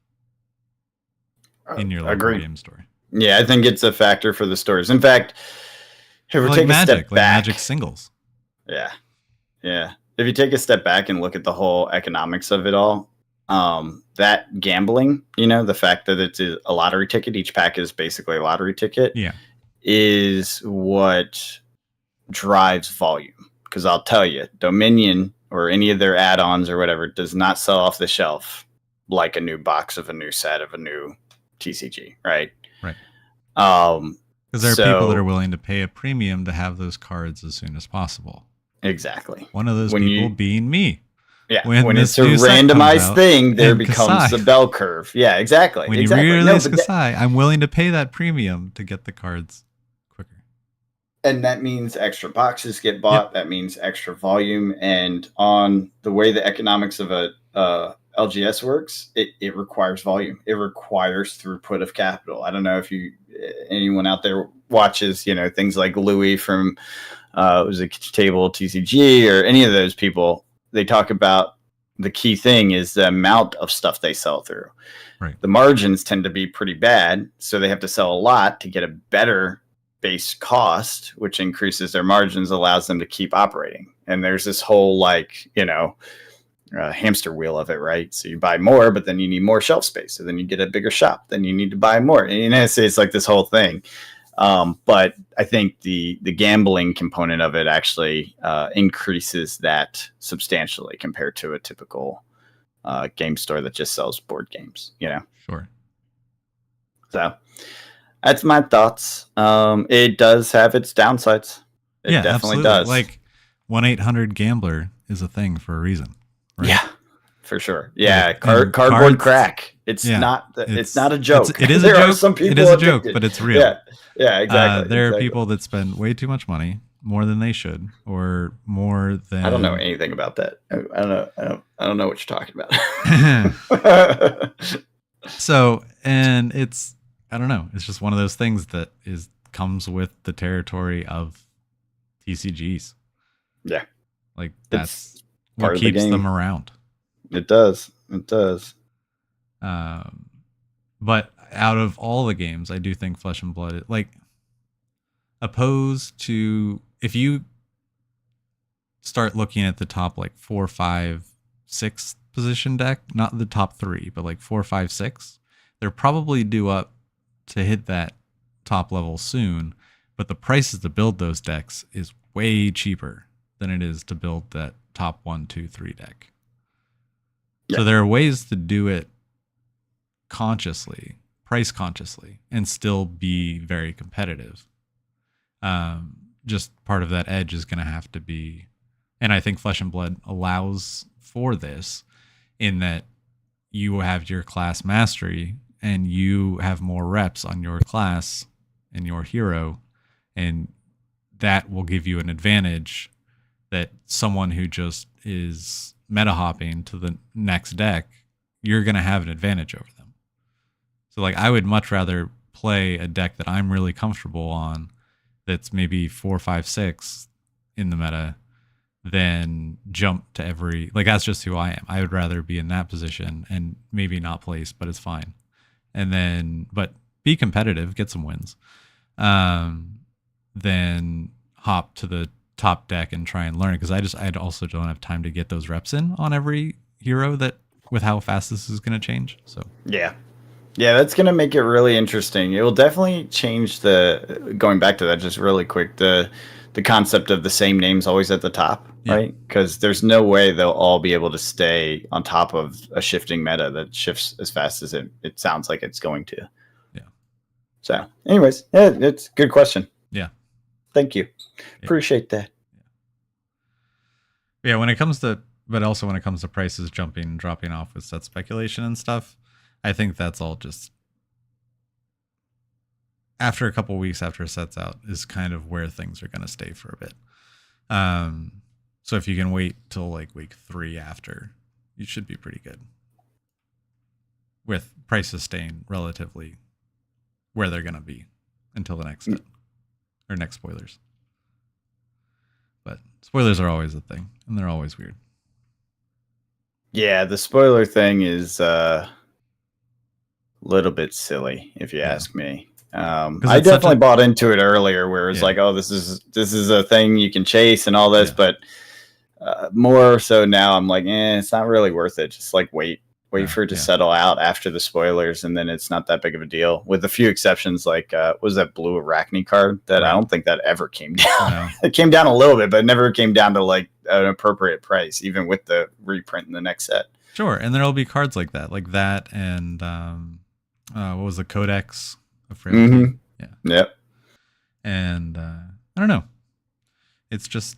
In your local game store. Yeah, I think it's a factor for the stores. In fact, if we take a step back, Magic singles. Yeah. Yeah. If you take a step back and look at the whole economics of it all, that gambling, the fact that it's a lottery ticket, each pack is basically a lottery ticket, is what drives volume. Because I'll tell you, Dominion or any of their add-ons or whatever does not sell off the shelf like a new box of a new set of a new TCG, right? Right. Because there are people that are willing to pay a premium to have those cards as soon as possible. Exactly. One of those people being me. Yeah. When it's a randomized thing, there becomes the bell curve. Yeah, exactly. When you re-release Kasai, I'm willing to pay that premium to get the cards quicker. And that means extra boxes get bought. Yep. That means extra volume. And on the way the economics of a LGS works, it requires volume. It requires throughput of capital. I don't know if anyone out there watches, things like Louis from was a table TCG or any of those people. They talk about the key thing is the amount of stuff they sell through. Right. The margins tend to be pretty bad, so they have to sell a lot to get a better base cost, which increases their margins, allows them to keep operating. And there's this whole hamster wheel of it, right? So you buy more, but then you need more shelf space. So then you get a bigger shop. Then you need to buy more. And it's like this whole thing. But I think the gambling component of it actually increases that substantially compared to a typical game store that just sells board games, Sure. So that's my thoughts. It does have its downsides. It definitely does. Like 1-800-GAMBLER is a thing for a reason. Right? Yeah, for sure. Yeah, cardboard crack. It's not a joke. It is a joke. Some people it is a joke, but it's real. Yeah, exactly. There are people that spend way too much money more than they should, or more than I don't know anything about that. I don't know what you're talking about. So, and it's, I don't know, it's just one of those things that comes with the territory of TCGs. Yeah. Like It's that's what part of the keeps game. them around. It does. But out of all the games, I do think Flesh and Blood, like, opposed to, if you start looking at the top like 4, 5, 6 position deck, not the top 3, but like 4, 5, 6, they're probably due up to hit that top level soon. But the prices to build those decks is way cheaper than it is to build that top 1, 2, 3 deck. Yeah. So there are ways to do it consciously, price consciously, and still be very competitive. Just part of that edge is going to have to be, and I think Flesh and Blood allows for this, in that you have your class mastery and you have more reps on your class and your hero, and that will give you an advantage that someone who just is meta hopping to the next deck, you're going to have an advantage over them. So like, I would much rather play a deck that I'm really comfortable on, that's maybe 4, 5, 6 in the meta, than jump to every, like, that's just who I am. I would rather be in that position and maybe not place, but it's fine. And then, but be competitive, get some wins. Then hop to the top deck and try and learn it. Cause I also don't have time to get those reps in on every hero, that with how fast this is going to change. So yeah, that's going to make it really interesting. It will definitely change going back to that just really quick, the concept of the same names always at the top, right? Because there's no way they'll all be able to stay on top of a shifting meta that shifts as fast as it sounds like it's going to. Yeah. So anyways, it's a good question. Yeah. Thank you. Yeah. Appreciate that. Yeah. But also when it comes to prices jumping and dropping off with set speculation and stuff, I think that's all just after a couple weeks after it sets out is kind of where things are going to stay for a bit. So if you can wait till like week 3 after, you should be pretty good with prices staying relatively where they're going to be until the next set or next spoilers. But spoilers are always a thing, and they're always weird. Yeah, the spoiler thing is a little bit silly, if you ask me. I definitely bought into it earlier, where it's like, oh, this is a thing you can chase and all this, but more so now, I'm like, it's not really worth it. Just like wait for it to settle out after the spoilers, and then it's not that big of a deal. With a few exceptions, like was that blue Arachne card that I don't think that ever came down. No. It came down a little bit, but it never came down to like an appropriate price, even with the reprint in the next set. Sure, and there'll be cards like that, and what was the Codex of Frailty? Mm-hmm. Yeah. Yep. And I don't know. It's just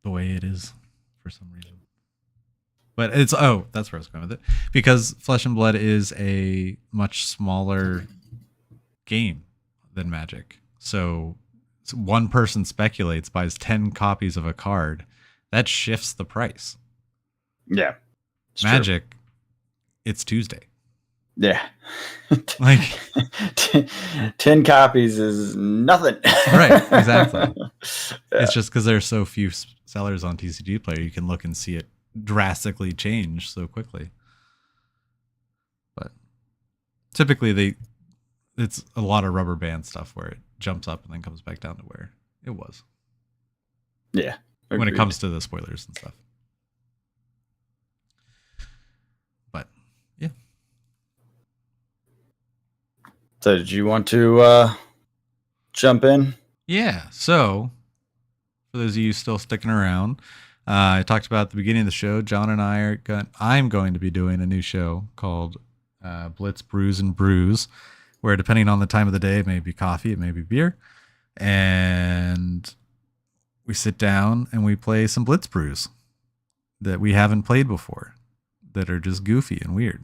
the way it is for some reason. But that's where I was going with it. Because Flesh and Blood is a much smaller game than Magic. So one person speculates, buys 10 copies of a card. That shifts the price. Yeah. Magic, it's Tuesday. Yeah. Like 10 copies is nothing. Right, exactly. Yeah. It's just because there's so few sellers on TCG Player, you can look and see it drastically change so quickly. But typically it's a lot of rubber band stuff where it jumps up and then comes back down to where it was. Yeah. Agreed. When it comes to the spoilers and stuff. But yeah. So did you want to jump in? Yeah. So for those of you still sticking around, I talked about at the beginning of the show, John and I'm going to be doing a new show called Blitz Brews and Brews, where depending on the time of the day, it may be coffee, it may be beer, and we sit down and we play some Blitz Brews that we haven't played before, that are just goofy and weird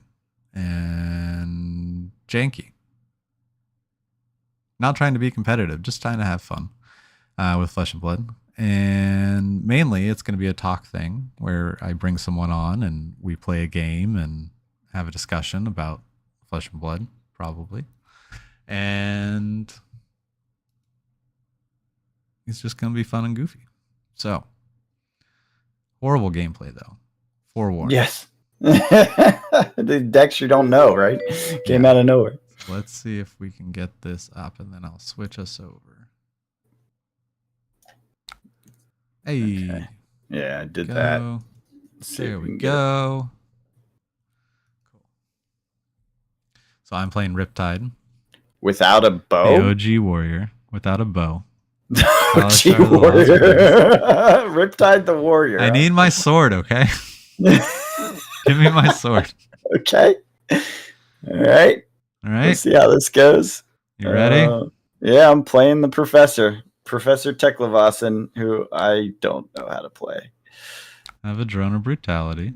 and janky. Not trying to be competitive, just trying to have fun. with Flesh and Blood. And mainly it's going to be a talk thing where I bring someone on and we play a game and have a discussion about Flesh and Blood, probably. And it's just going to be fun and goofy. So, horrible gameplay, though. Forewarned. Yes. The decks you don't know, right? Came out of nowhere. Let's see if we can get this up, and then I'll switch us over. Hey. Okay. Yeah, I did that. There we go. Cool. So I'm playing Riptide. Without a bow? The OG warrior. Without a bow. OG warrior. Riptide the warrior. I need my sword, okay? Give me my sword. Okay. All right. Let's see how this goes. You ready? Yeah, I'm playing the Professor Teklevasen, who I don't know how to play. I have a drone of brutality.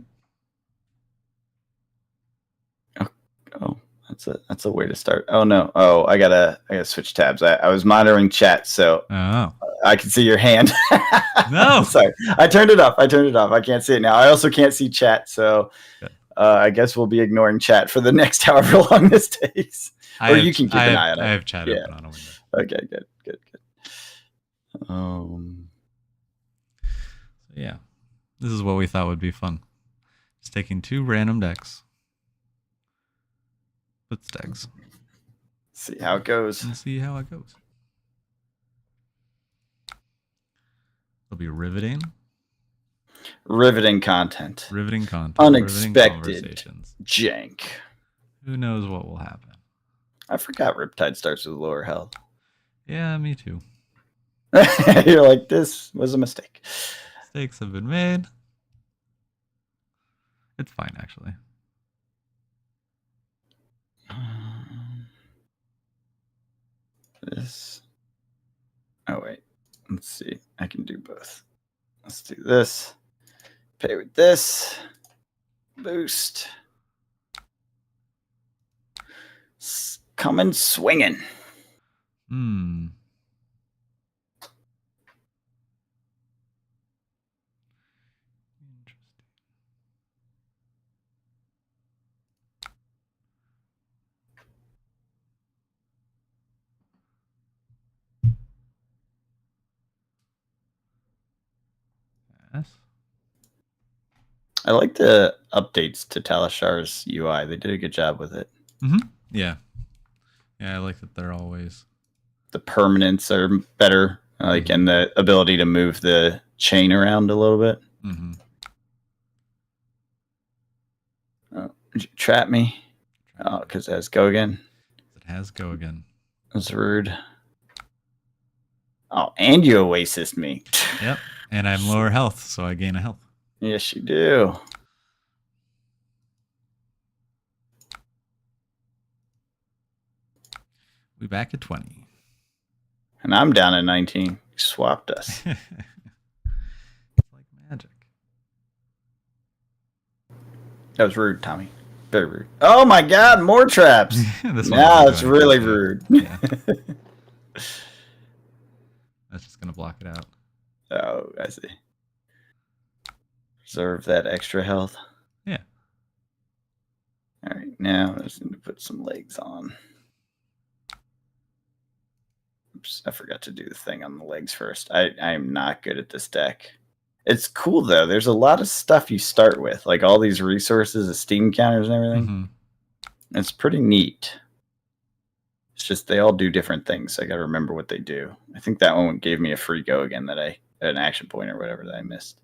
Oh, that's a way to start. Oh no. Oh, I gotta switch tabs. I was monitoring chat, so I can see your hand. No. Sorry. I turned it off. I can't see it now. I also can't see chat, so I guess we'll be ignoring chat for the next however long this takes. You can keep an eye on it. I have chat open on a window. Okay, good. Yeah. This is what we thought would be fun. Just taking 2 random decks. Footstags. See how it goes. And see how it goes. It'll be riveting. Riveting content. Unexpected jank. Who knows what will happen? I forgot Riptide starts with lower health. Yeah, me too. You're like, this was a mistake. Mistakes have been made. It's fine, actually. This. Oh, wait. Let's see. I can do both. Let's do this. Pay with this. Boost. Coming swinging. Yes. I like the updates to Talashar's UI. They did a good job with it. Yeah. Yeah, I like that they're always... The permanents are better, and the ability to move the chain around a little bit. Oh, did you trap me? Oh, because it has go again? It has go again. That's rude. Oh, and you oasis me. Yep. And I'm lower health, so I gain a health. Yes, you do. We back at 20. And I'm down at 19. You swapped us. It's like magic. That was rude, Tommy. Very rude. Oh my god, more traps. Now it's really rude. Yeah. That's just going to block it out. Oh, I see. Reserve that extra health. Yeah. All right, now I just need to put some legs on. Oops, I forgot to do the thing on the legs first. I'm not good at this deck. It's cool, though. There's a lot of stuff you start with, like all these resources, the Steam counters and everything. It's pretty neat. It's just they all do different things. So I got to remember what they do. I think that one gave me a free go again an action point or whatever that I missed.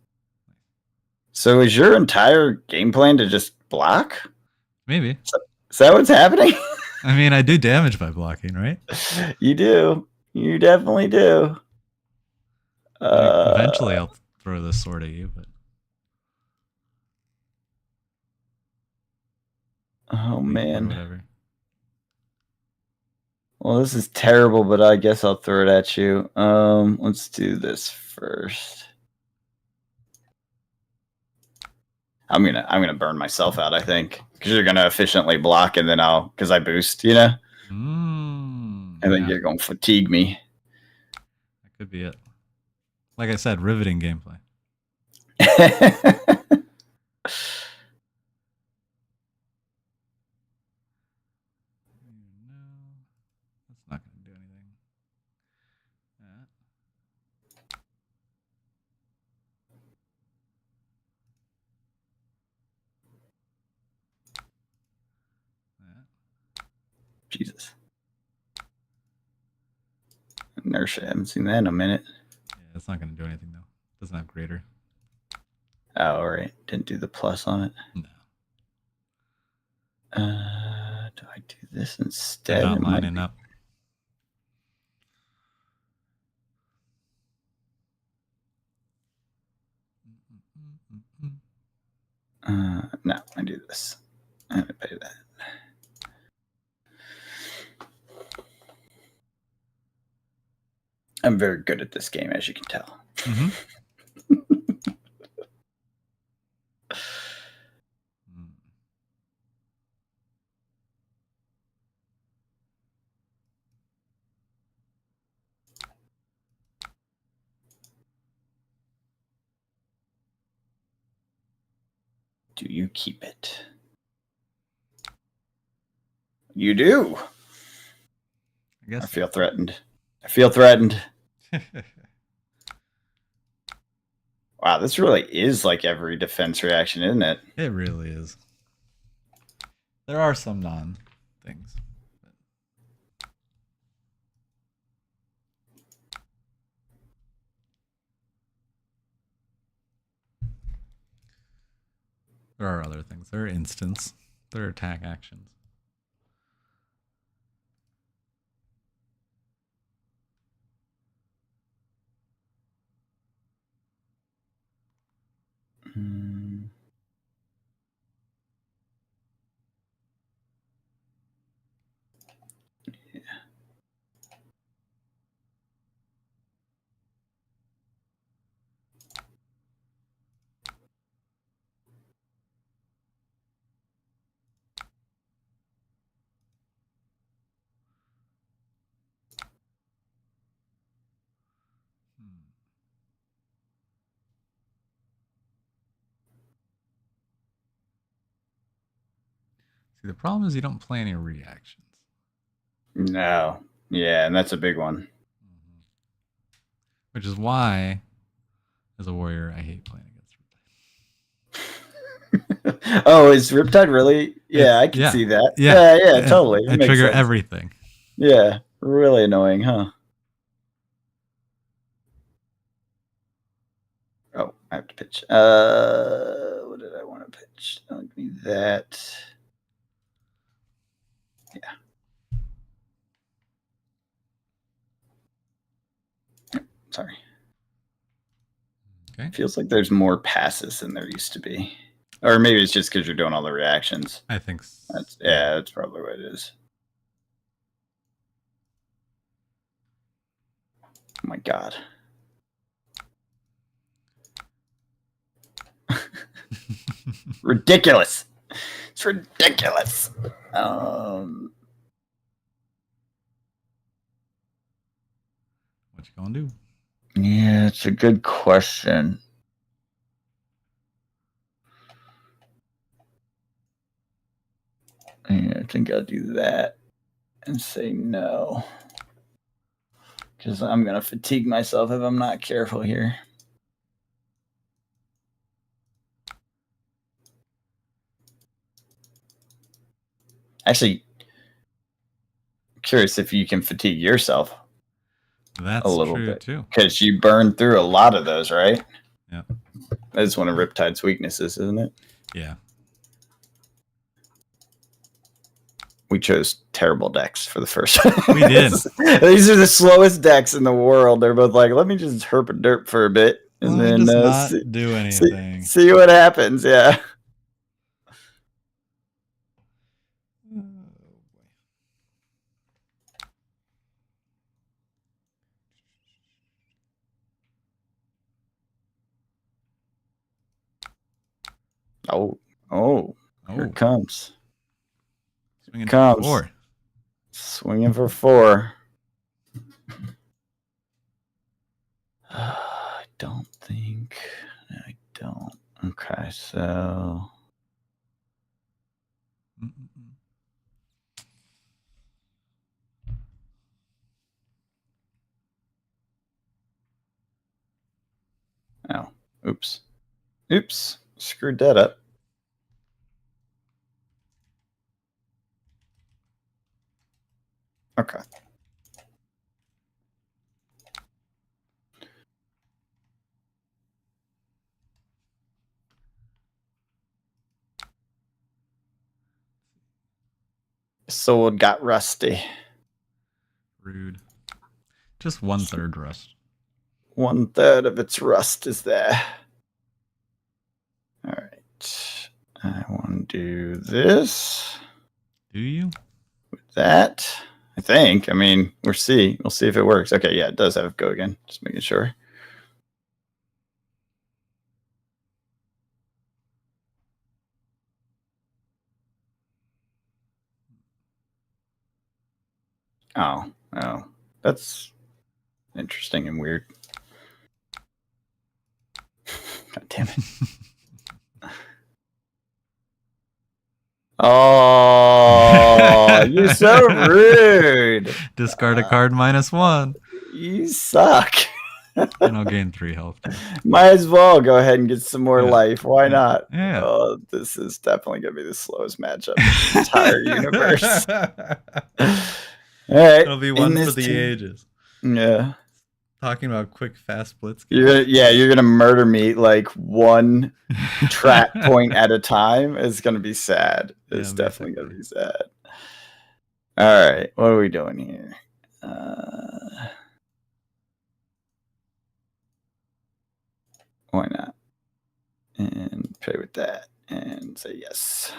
So is your entire game plan to just block? Maybe. Is that what's happening? I mean, I do damage by blocking, right? You do. You definitely do. Eventually I'll throw this sword at you, but... Oh, man. Whatever. Well, this is terrible, but I guess I'll throw it at you. Let's do this first. I'm gonna burn myself out, I think, because you're gonna efficiently block, and then because I boost, I think you're gonna fatigue me. That Could be it. Like I said, riveting gameplay. No, that's not going to do anything. Jesus. Inertia. I haven't seen that in a minute. Yeah, it's not going to do anything, though. Doesn't have greater. Oh, all right. Didn't do the plus on it. No. Do I do this instead? They're not lining up. No, I do this. I'm gonna pay that. I'm very good at this game, as you can tell. Mm-hmm. Do you keep it? You do. I guess. I feel threatened. I feel threatened. Wow, this really is like every defense reaction, isn't it? It really is. There are some non-things. There are other things. There are instants. There are attack actions. Yeah. See, the problem is you don't play any reactions. No. Yeah, and that's a big one. Which is why, as a warrior, I hate playing against Riptide. Oh, is Riptide really? Yeah, I can see that. Yeah, totally. I trigger everything. Yeah, really annoying, huh? Oh, I have to pitch. What did I want to pitch? Don't give me that. Yeah. Sorry. Okay. Feels like there's more passes than there used to be. Or maybe it's just because you're doing all the reactions. I think so. That's probably what it is. Oh my god. Ridiculous. It's ridiculous. What you gonna do? Yeah, it's a good question. Yeah, I think I'll do that and say no. Because I'm going to fatigue myself if I'm not careful here. Actually, curious if you can fatigue yourself. That's a little true bit too. Because you burn through a lot of those, right? Yeah. That's one of Riptide's weaknesses, isn't it? Yeah. We chose terrible decks for the first. We did. These are the slowest decks in the world. They're both like, let me just herp and derp for a bit and then not do anything. See what happens. Yeah. Oh, here it comes. Swinging for 4. Swinging for 4. I don't think. I don't. Okay, so. Oh, oops. Oops. Screwed that up. Okay. Sword got rusty. Rude. Just 1/3 rust. 1/3 of its rust is there. All right. I want to do this. Do you? With that. I think. I mean, we'll see. We'll see if it works. Okay, yeah, it does have go again. Just making sure. Oh, that's interesting and weird. God damn it. Oh, you're so rude. Discard a card -1. You suck. And I'll gain 3 health. Might as well go ahead and get some more life. Why not? Yeah. Oh, this is definitely going to be the slowest matchup in the entire universe. All right. It'll be one for the ages. Yeah. Talking about quick, fast blitz. You're gonna murder me like one track point at a time. It's gonna be sad. It's definitely gonna be sad. All right, what are we doing here? Why not? And play with that and say yes.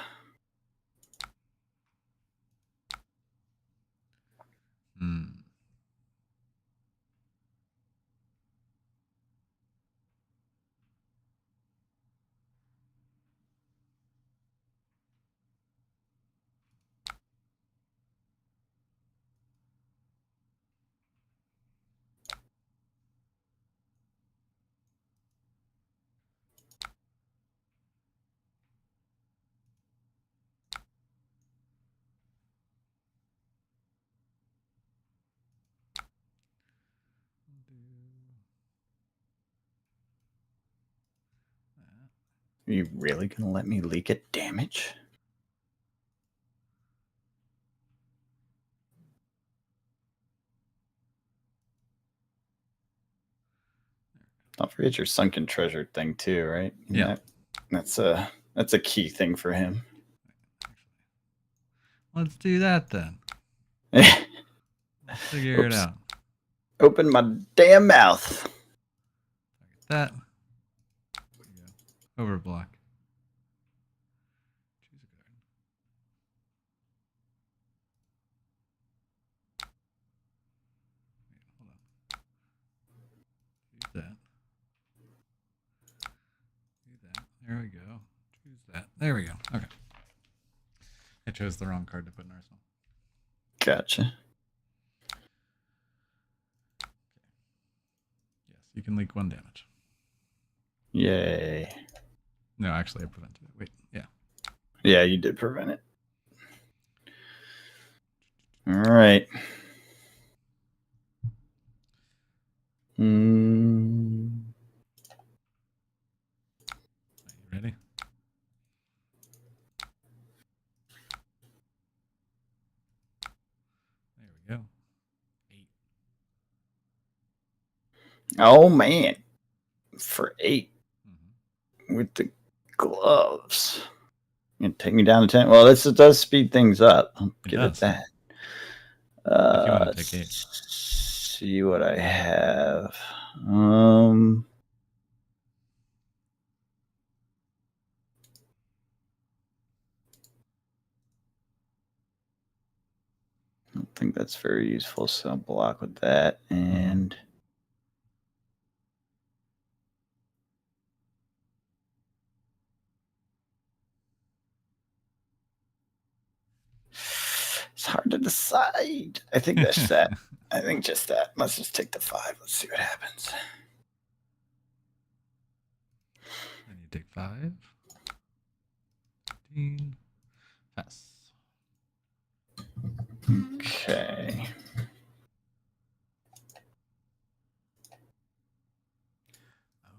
Are you really gonna let me leak it damage? Don't forget your sunken treasure thing too, right? Yeah. That's a key thing for him. Let's do that then. Let's figure it out. Open my damn mouth. That. Overblock. Choose a card. Wait, hold on. Choose that. Do that. There we go. Choose that. There we go. Okay. I chose the wrong card to put in arsenal. Gotcha. Yes, you can leak 1 damage. Yay. No, actually, I prevented it. Wait, yeah. Yeah, you did prevent it. All right. Are you ready? There we go. 8. Oh man. For 8. With the gloves. You can take me down to 10. Well, it does speed things up. I'll give it that. If you want to take 8. See what I have. I don't think that's very useful, so I'll block with that. And it's hard to decide. I think that's that. I think just that. Let's just take the 5. Let's see what happens. Then you take 5. 15. Pass. Okay.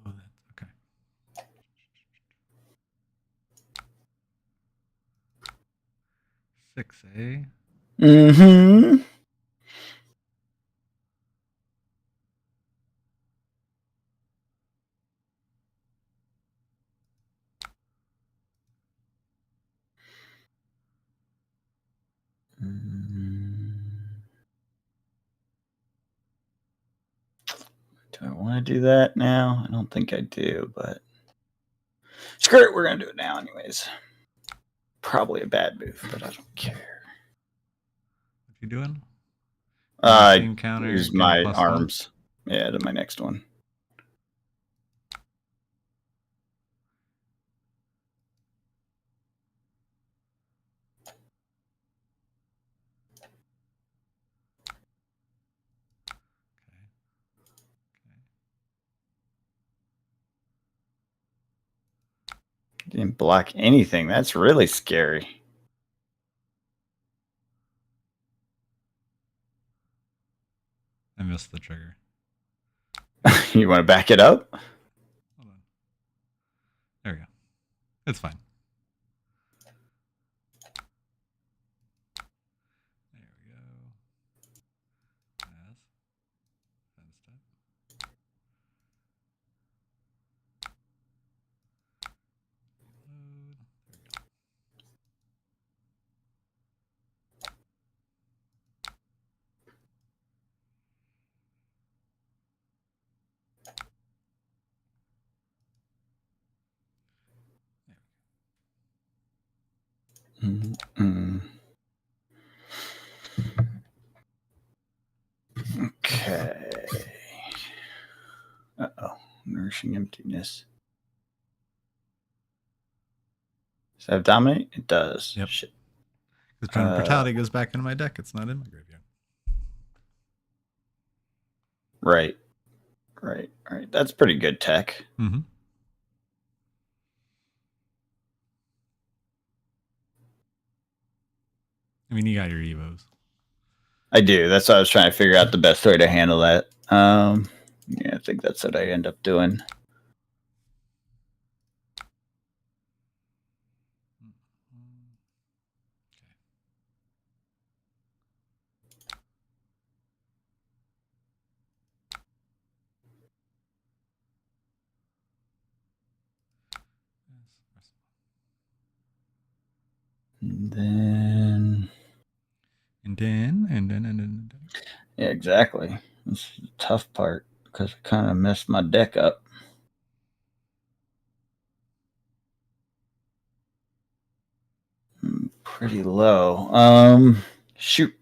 Oh, that's okay. 6A. Mm-hmm. Do I want to do that now? I don't think I do, but screw it. We're going to do it now anyways. Probably a bad move, but I don't care. What you doing? I counter, use get a my +1. arms. Yeah, to my next one. Didn't block anything. That's really scary. I missed the trigger. You want to back it up? Hold on. There we go. It's fine. There we go. Pass. Fence step. Load. There we go. Mm-hmm. Okay. Uh-oh. Nourishing emptiness. Does that have dominate? It does. Yep. Shit. Because Drone of Brutality goes back into my deck. It's not in my graveyard. Right. That's pretty good tech. Mm-hmm. I mean, you got your Evos. I do. That's why I was trying to figure out the best way to handle that. Yeah, I think that's what I end up doing. And then. Yeah, exactly. This is the tough part because I kind of messed my deck up. Pretty low. Shoot.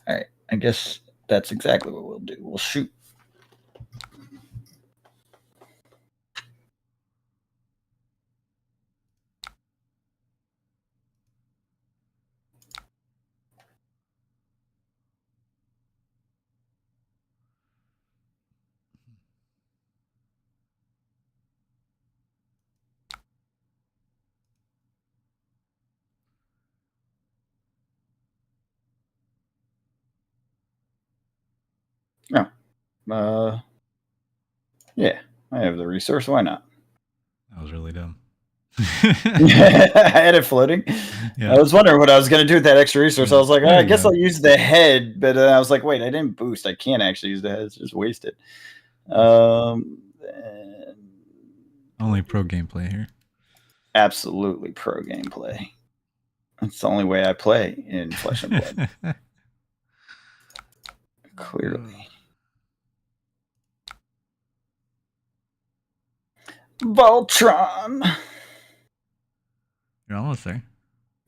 All right. I guess that's exactly what we'll do. We'll shoot. Yeah, I have the resource. Why not? That was really dumb. I had it floating. Yeah. I was wondering what I was going to do with that extra resource. I was like, I guess I'll use the head, but I was like, wait, I didn't boost. I can't actually use the head. It's just wasted. Only pro gameplay here. Absolutely pro gameplay. That's the only way I play in Flesh and Blood. Clearly. Voltron. You're almost there.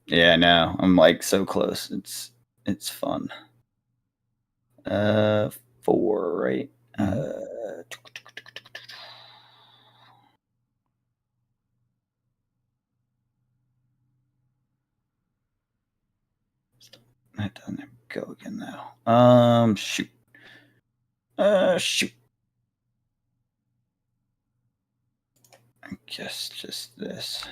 Yeah, I know. I'm like so close. It's fun. 4, right? That doesn't go again now. Shoot. Shoot. I guess just this.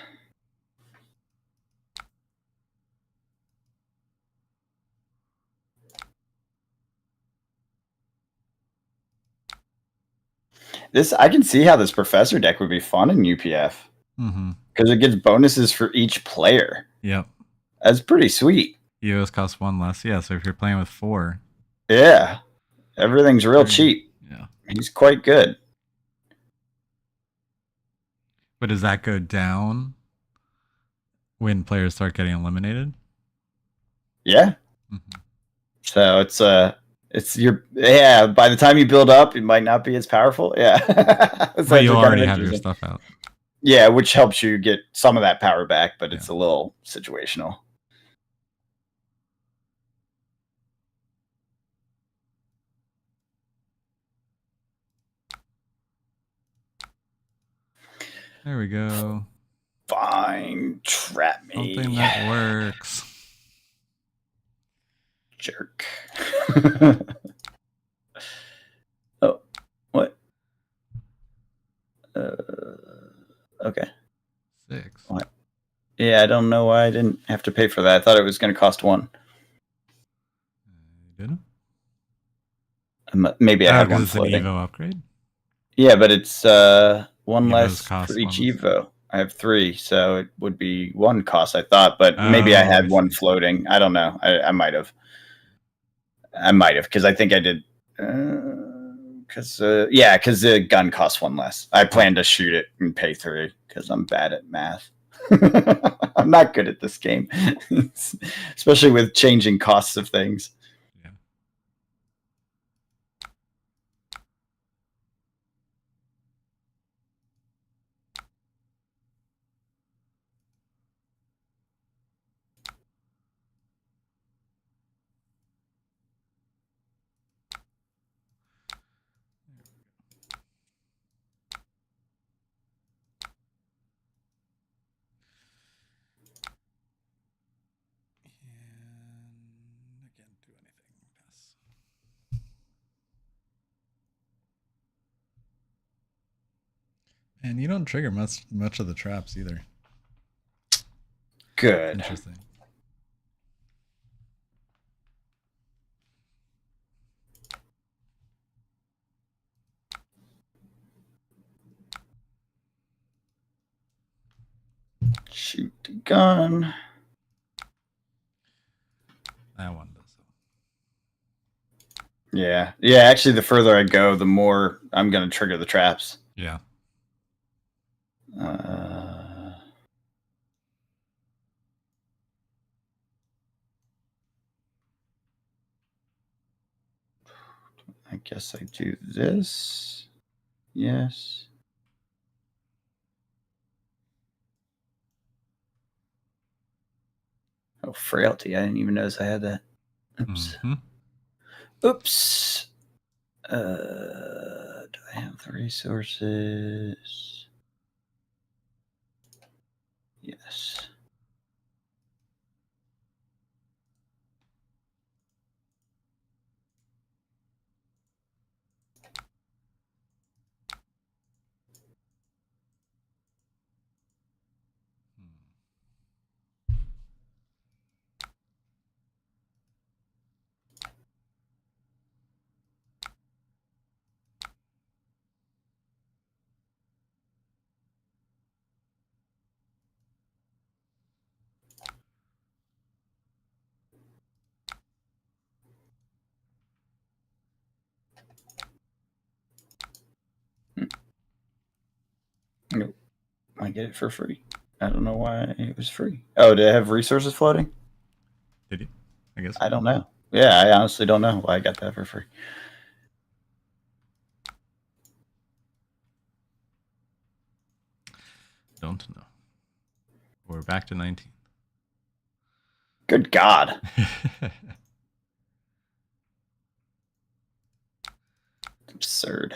I can see how this professor deck would be fun in UPF. Because it gets bonuses for each player. Yep. That's pretty sweet. EOS costs 1 less. Yeah, so if you're playing with 4. Yeah. Everything's real cheap. Yeah. He's quite good. But does that go down when players start getting eliminated? Yeah. So by the time you build up, it might not be as powerful. Yeah. But you already have your stuff out. Yeah, which helps you get some of that power back, but it's a little situational. There we go. Fine. Trap me. Something that works. Jerk. Oh, what? Okay. 6. What? Yeah, I don't know why I didn't have to pay for that. I thought it was going to cost 1. You didn't? Maybe I had one it's floating. an Evo upgrade? Yeah, but it's 1 Evos less for each Evo. I have 3, so it would be 1 cost, I thought. But maybe I had one floating. I don't know. I might have. Because I think I did. Because the gun costs 1 less. I plan to shoot it and pay 3 because I'm bad at math. I'm not good at this game, especially with changing costs of things. Yeah. And you don't trigger much of the traps either. Good. Interesting. Shoot the gun. That one does. Yeah. Yeah, actually, the further I go, the more I'm going to trigger the traps. Yeah. I guess I do this. Yes. Oh, frailty. I didn't even notice I had that. Oops. Oops. Do I have the resources? Yes. Nope. I get it for free. I don't know why it was free. Oh, did I have resources floating? Did you? I guess. I don't know. Yeah, I honestly don't know why I got that for free. Don't know. We're back to 19. Good God. Absurd.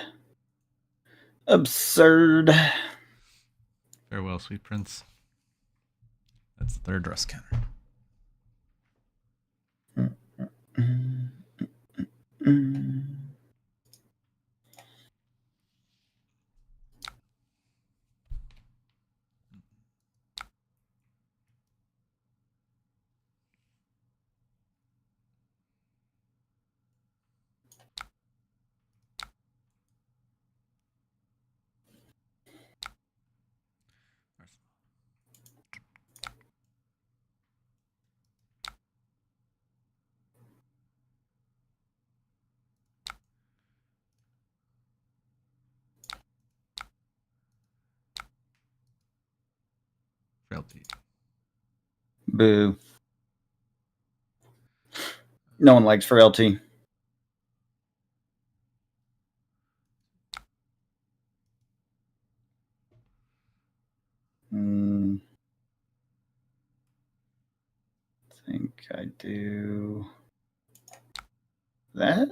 Absurd. Farewell, sweet prince. That's the 3rd rust counter. Frailty. Boo. No one likes Frailty. I think I do that.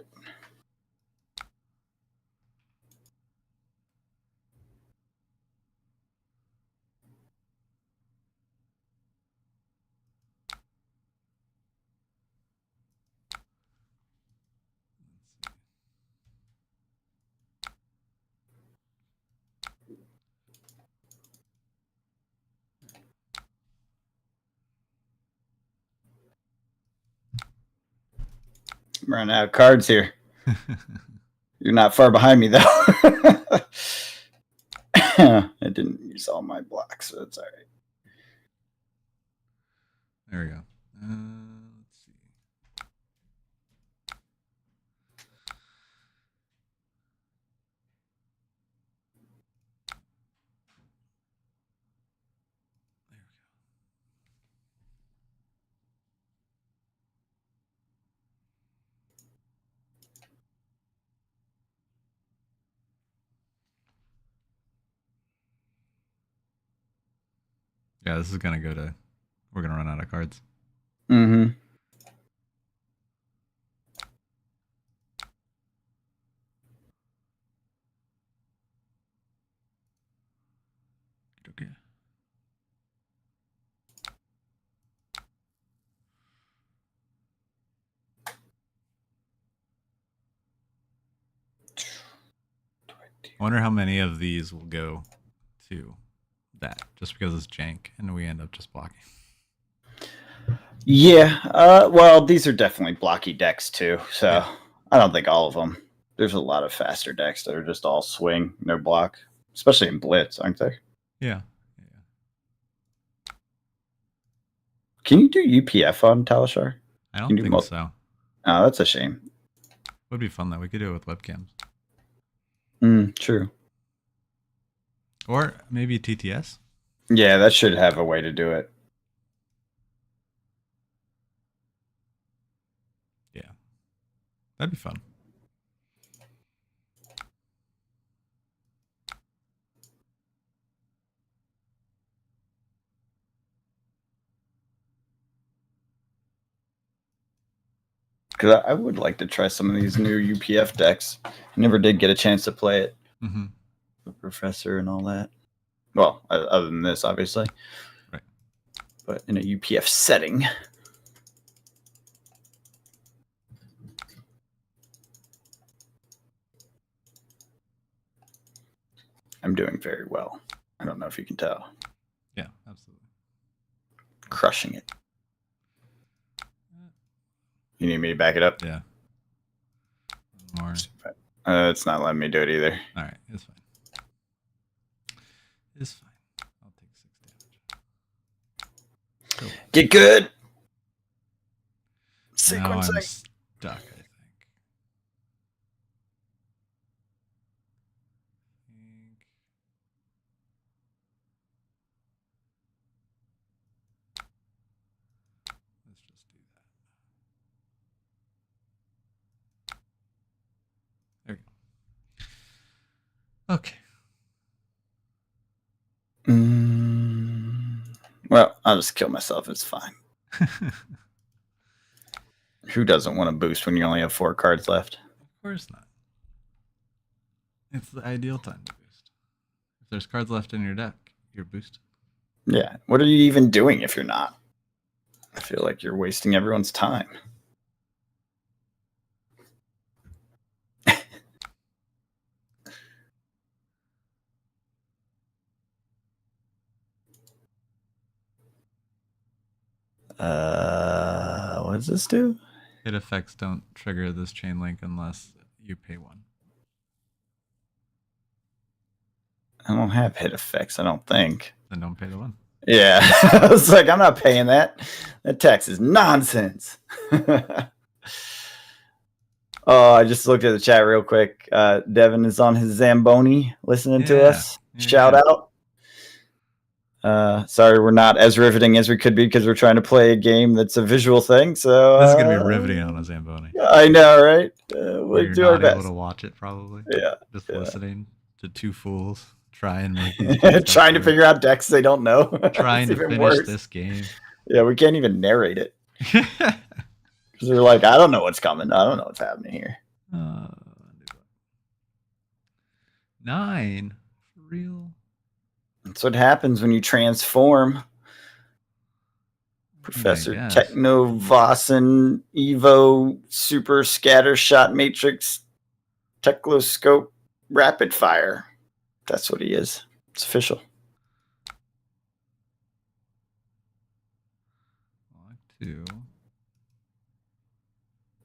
I'm running out of cards here. You're not far behind me, though. I didn't use all my blocks, so it's all right. There we go. Let's see. There we go. Yeah, this is gonna go to. We're gonna run out of cards. Mm-hmm. Okay. I wonder how many of these will go to that, just because it's jank, and we end up just blocking. Yeah. Well, these are definitely blocky decks too, so yeah. I don't think all of them. There's a lot of faster decks that are just all swing, no block, especially in Blitz, aren't there? Yeah. Can you do UPF on Talishar? I don't think so. Oh, that's a shame. Would be fun though. We could do it with webcams. True. Or maybe TTS. Yeah, that should have a way to do it. Yeah, that'd be fun. Because I would like to try some of these new UPF decks. I never did get a chance to play it. Mm-hmm. The Professor and all that. Well, other than this, obviously. Right. But in a UPF setting. I'm doing very well. I don't know if you can tell. Yeah, absolutely. Crushing it. You need me to back it up? Yeah. More. It's not letting me do it either. All right, it's fine. It's fine. I'll take 6 damage. Cool. Get good. Now I'm stuck, I think. Let's just do that. There we go. Okay. Well, I'll just kill myself. It's fine. Who doesn't want to boost when you only have 4 cards left? Of course not. It's the ideal time to boost. If there's cards left in your deck, you're boosted. Yeah. What are you even doing if you're not? I feel like you're wasting everyone's time. What does this do? Hit effects don't trigger this chain link unless you pay 1. I don't have hit effects, I don't think. Then don't pay the 1. Yeah. I was like, I'm not paying that. That tax is nonsense. Oh, I just looked at the chat real quick. Devin is on his Zamboni listening to us. Shout out. Sorry, we're not as riveting as we could be because we're trying to play a game that's a visual thing. So This is gonna be riveting on a Zamboni. I know, right? Where We'll you're do our not able best. to watch it, probably. Yeah, Just listening to two fools try and make these decks trying to figure out decks they don't know. Trying to finish this game. Yeah, we can't even narrate it because they're like, I don't know what's coming. I don't know what's happening here. 9 for real. That's what happens when you transform. Professor Techno Vossen Evo Super Scatter Shot Matrix Techloscope Rapid Fire. That's what he is. It's official.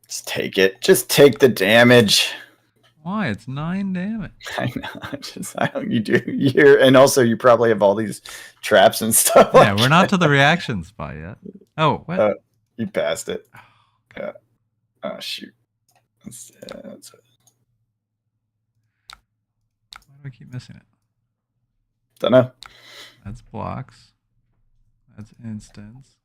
Just take it. Just take the damage. Why? It's 9 damage. I know. I don't. You do. And also you probably have all these traps and stuff. Yeah, we're not to the reaction spot yet. Oh, what? You passed it. Yeah. Oh shoot. That's it. Why do I keep missing it? Don't know. That's blocks. That's instance.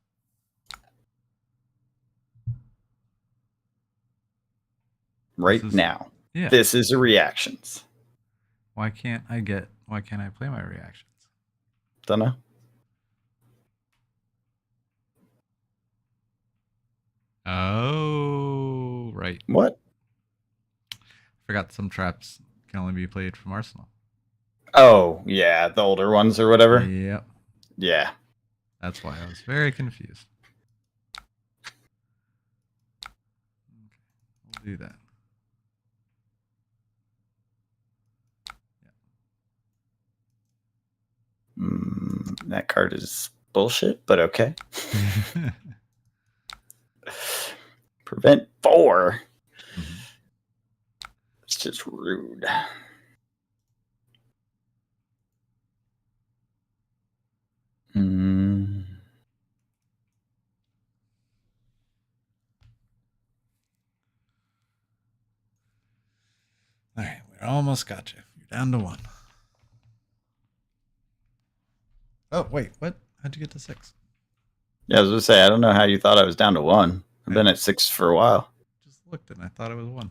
Now. Yeah. This is a reactions. Why can't I play my reactions? Don't know. Oh, right. What? Forgot some traps can only be played from Arsenal. Oh, yeah, the older ones or whatever. Yep. Yeah. That's why I was very confused. Okay, we'll do that. That card is bullshit, but okay. Prevent 4. It's just rude. All right, we almost got you. You're down to 1. Oh, wait, what? How'd you get to 6? Yeah, I was going to say, I don't know how you thought I was down to 1. I've been at 6 for a while. Just looked and I thought it was 1.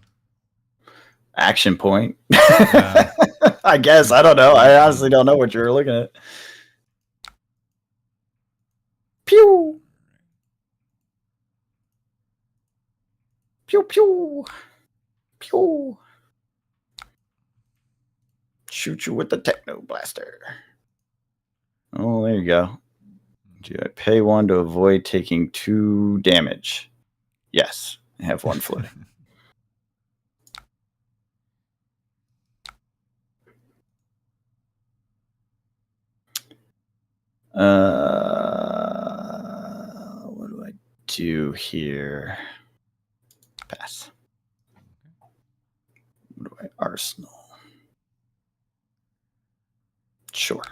Action point. I guess. I don't know. I honestly don't know what you were looking at. Pew! Pew, pew! Pew! Shoot you with the Techno Blaster. Oh, there you go. Do I pay 1 to avoid taking 2 damage? Yes. I have 1 floating. What do I do here? Pass. What do I Arsenal? Sure.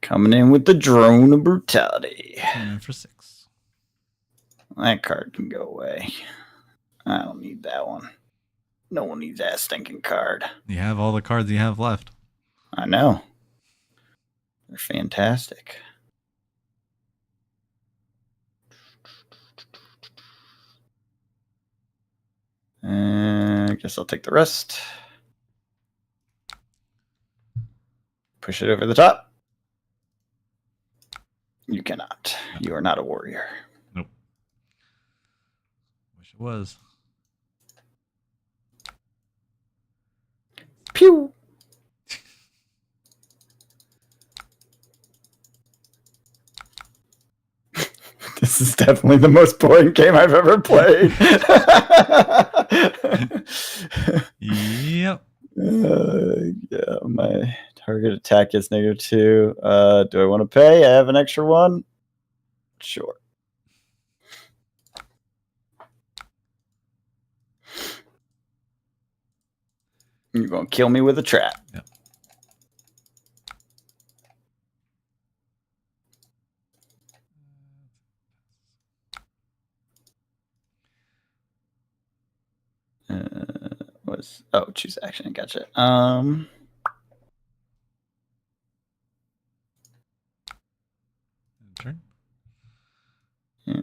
Coming in with the Drone of Brutality. Coming in for 6. That card can go away. I don't need that one. No one needs that stinking card. You have all the cards you have left. I know. They're fantastic. I guess I'll take the rest. Push it over the top. You cannot. You are not a warrior. Nope. Wish it was. Pew! This is definitely the most boring game I've ever played. Yep. Yeah, my target attack is -2. Do I want to pay? I have an extra 1. Sure. You're gonna kill me with a trap. Yep. choose action. Gotcha. Turn. Yeah.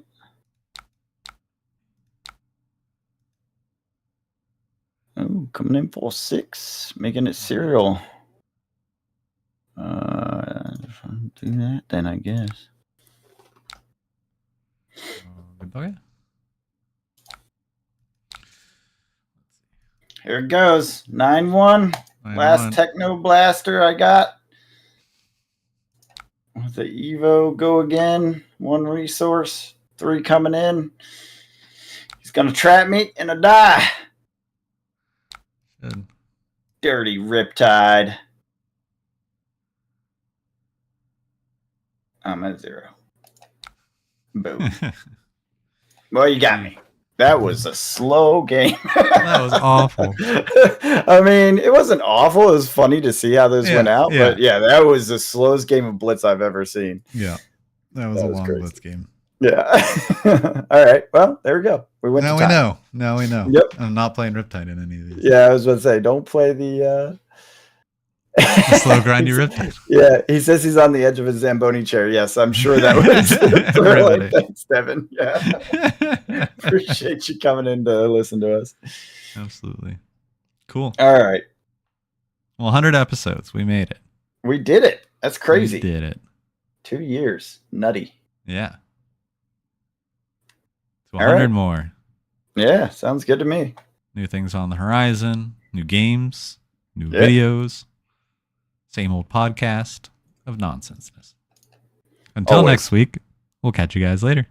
Oh, coming in for 6, making it serial. If I do that, then I guess. Okay. Here it goes. 9-1. Last Techno Blaster I got. With the Evo go again. 1 resource. 3 coming in. He's going to trap me in a die. Good. Dirty Riptide. I'm at 0. Boom. Well, you got me. That was a slow game. That was awful. I mean, it wasn't awful. It was funny to see how this went out. But yeah, that was the slowest game of Blitz I've ever seen. Yeah. That was a long crazy. Blitz game. Yeah. All right. Well, there we go. We went. Now we know. Now we know. Yep. I'm not playing Riptide in any of these. Yeah, I was about to say, don't play the slow grindy Riptide. Yeah, he says he's on the edge of a Zamboni chair. Yes, I'm sure that was thanks, Devin. Yeah. Appreciate you coming in to listen to us. Absolutely. Cool. All right. Well, 100 episodes. We made it. We did it. That's crazy. We did it. 2 years. Nutty. Yeah. 100 more. Yeah, sounds good to me. New things on the horizon, new games, new videos, same old podcast of nonsenseness. Until next week, we'll catch you guys later.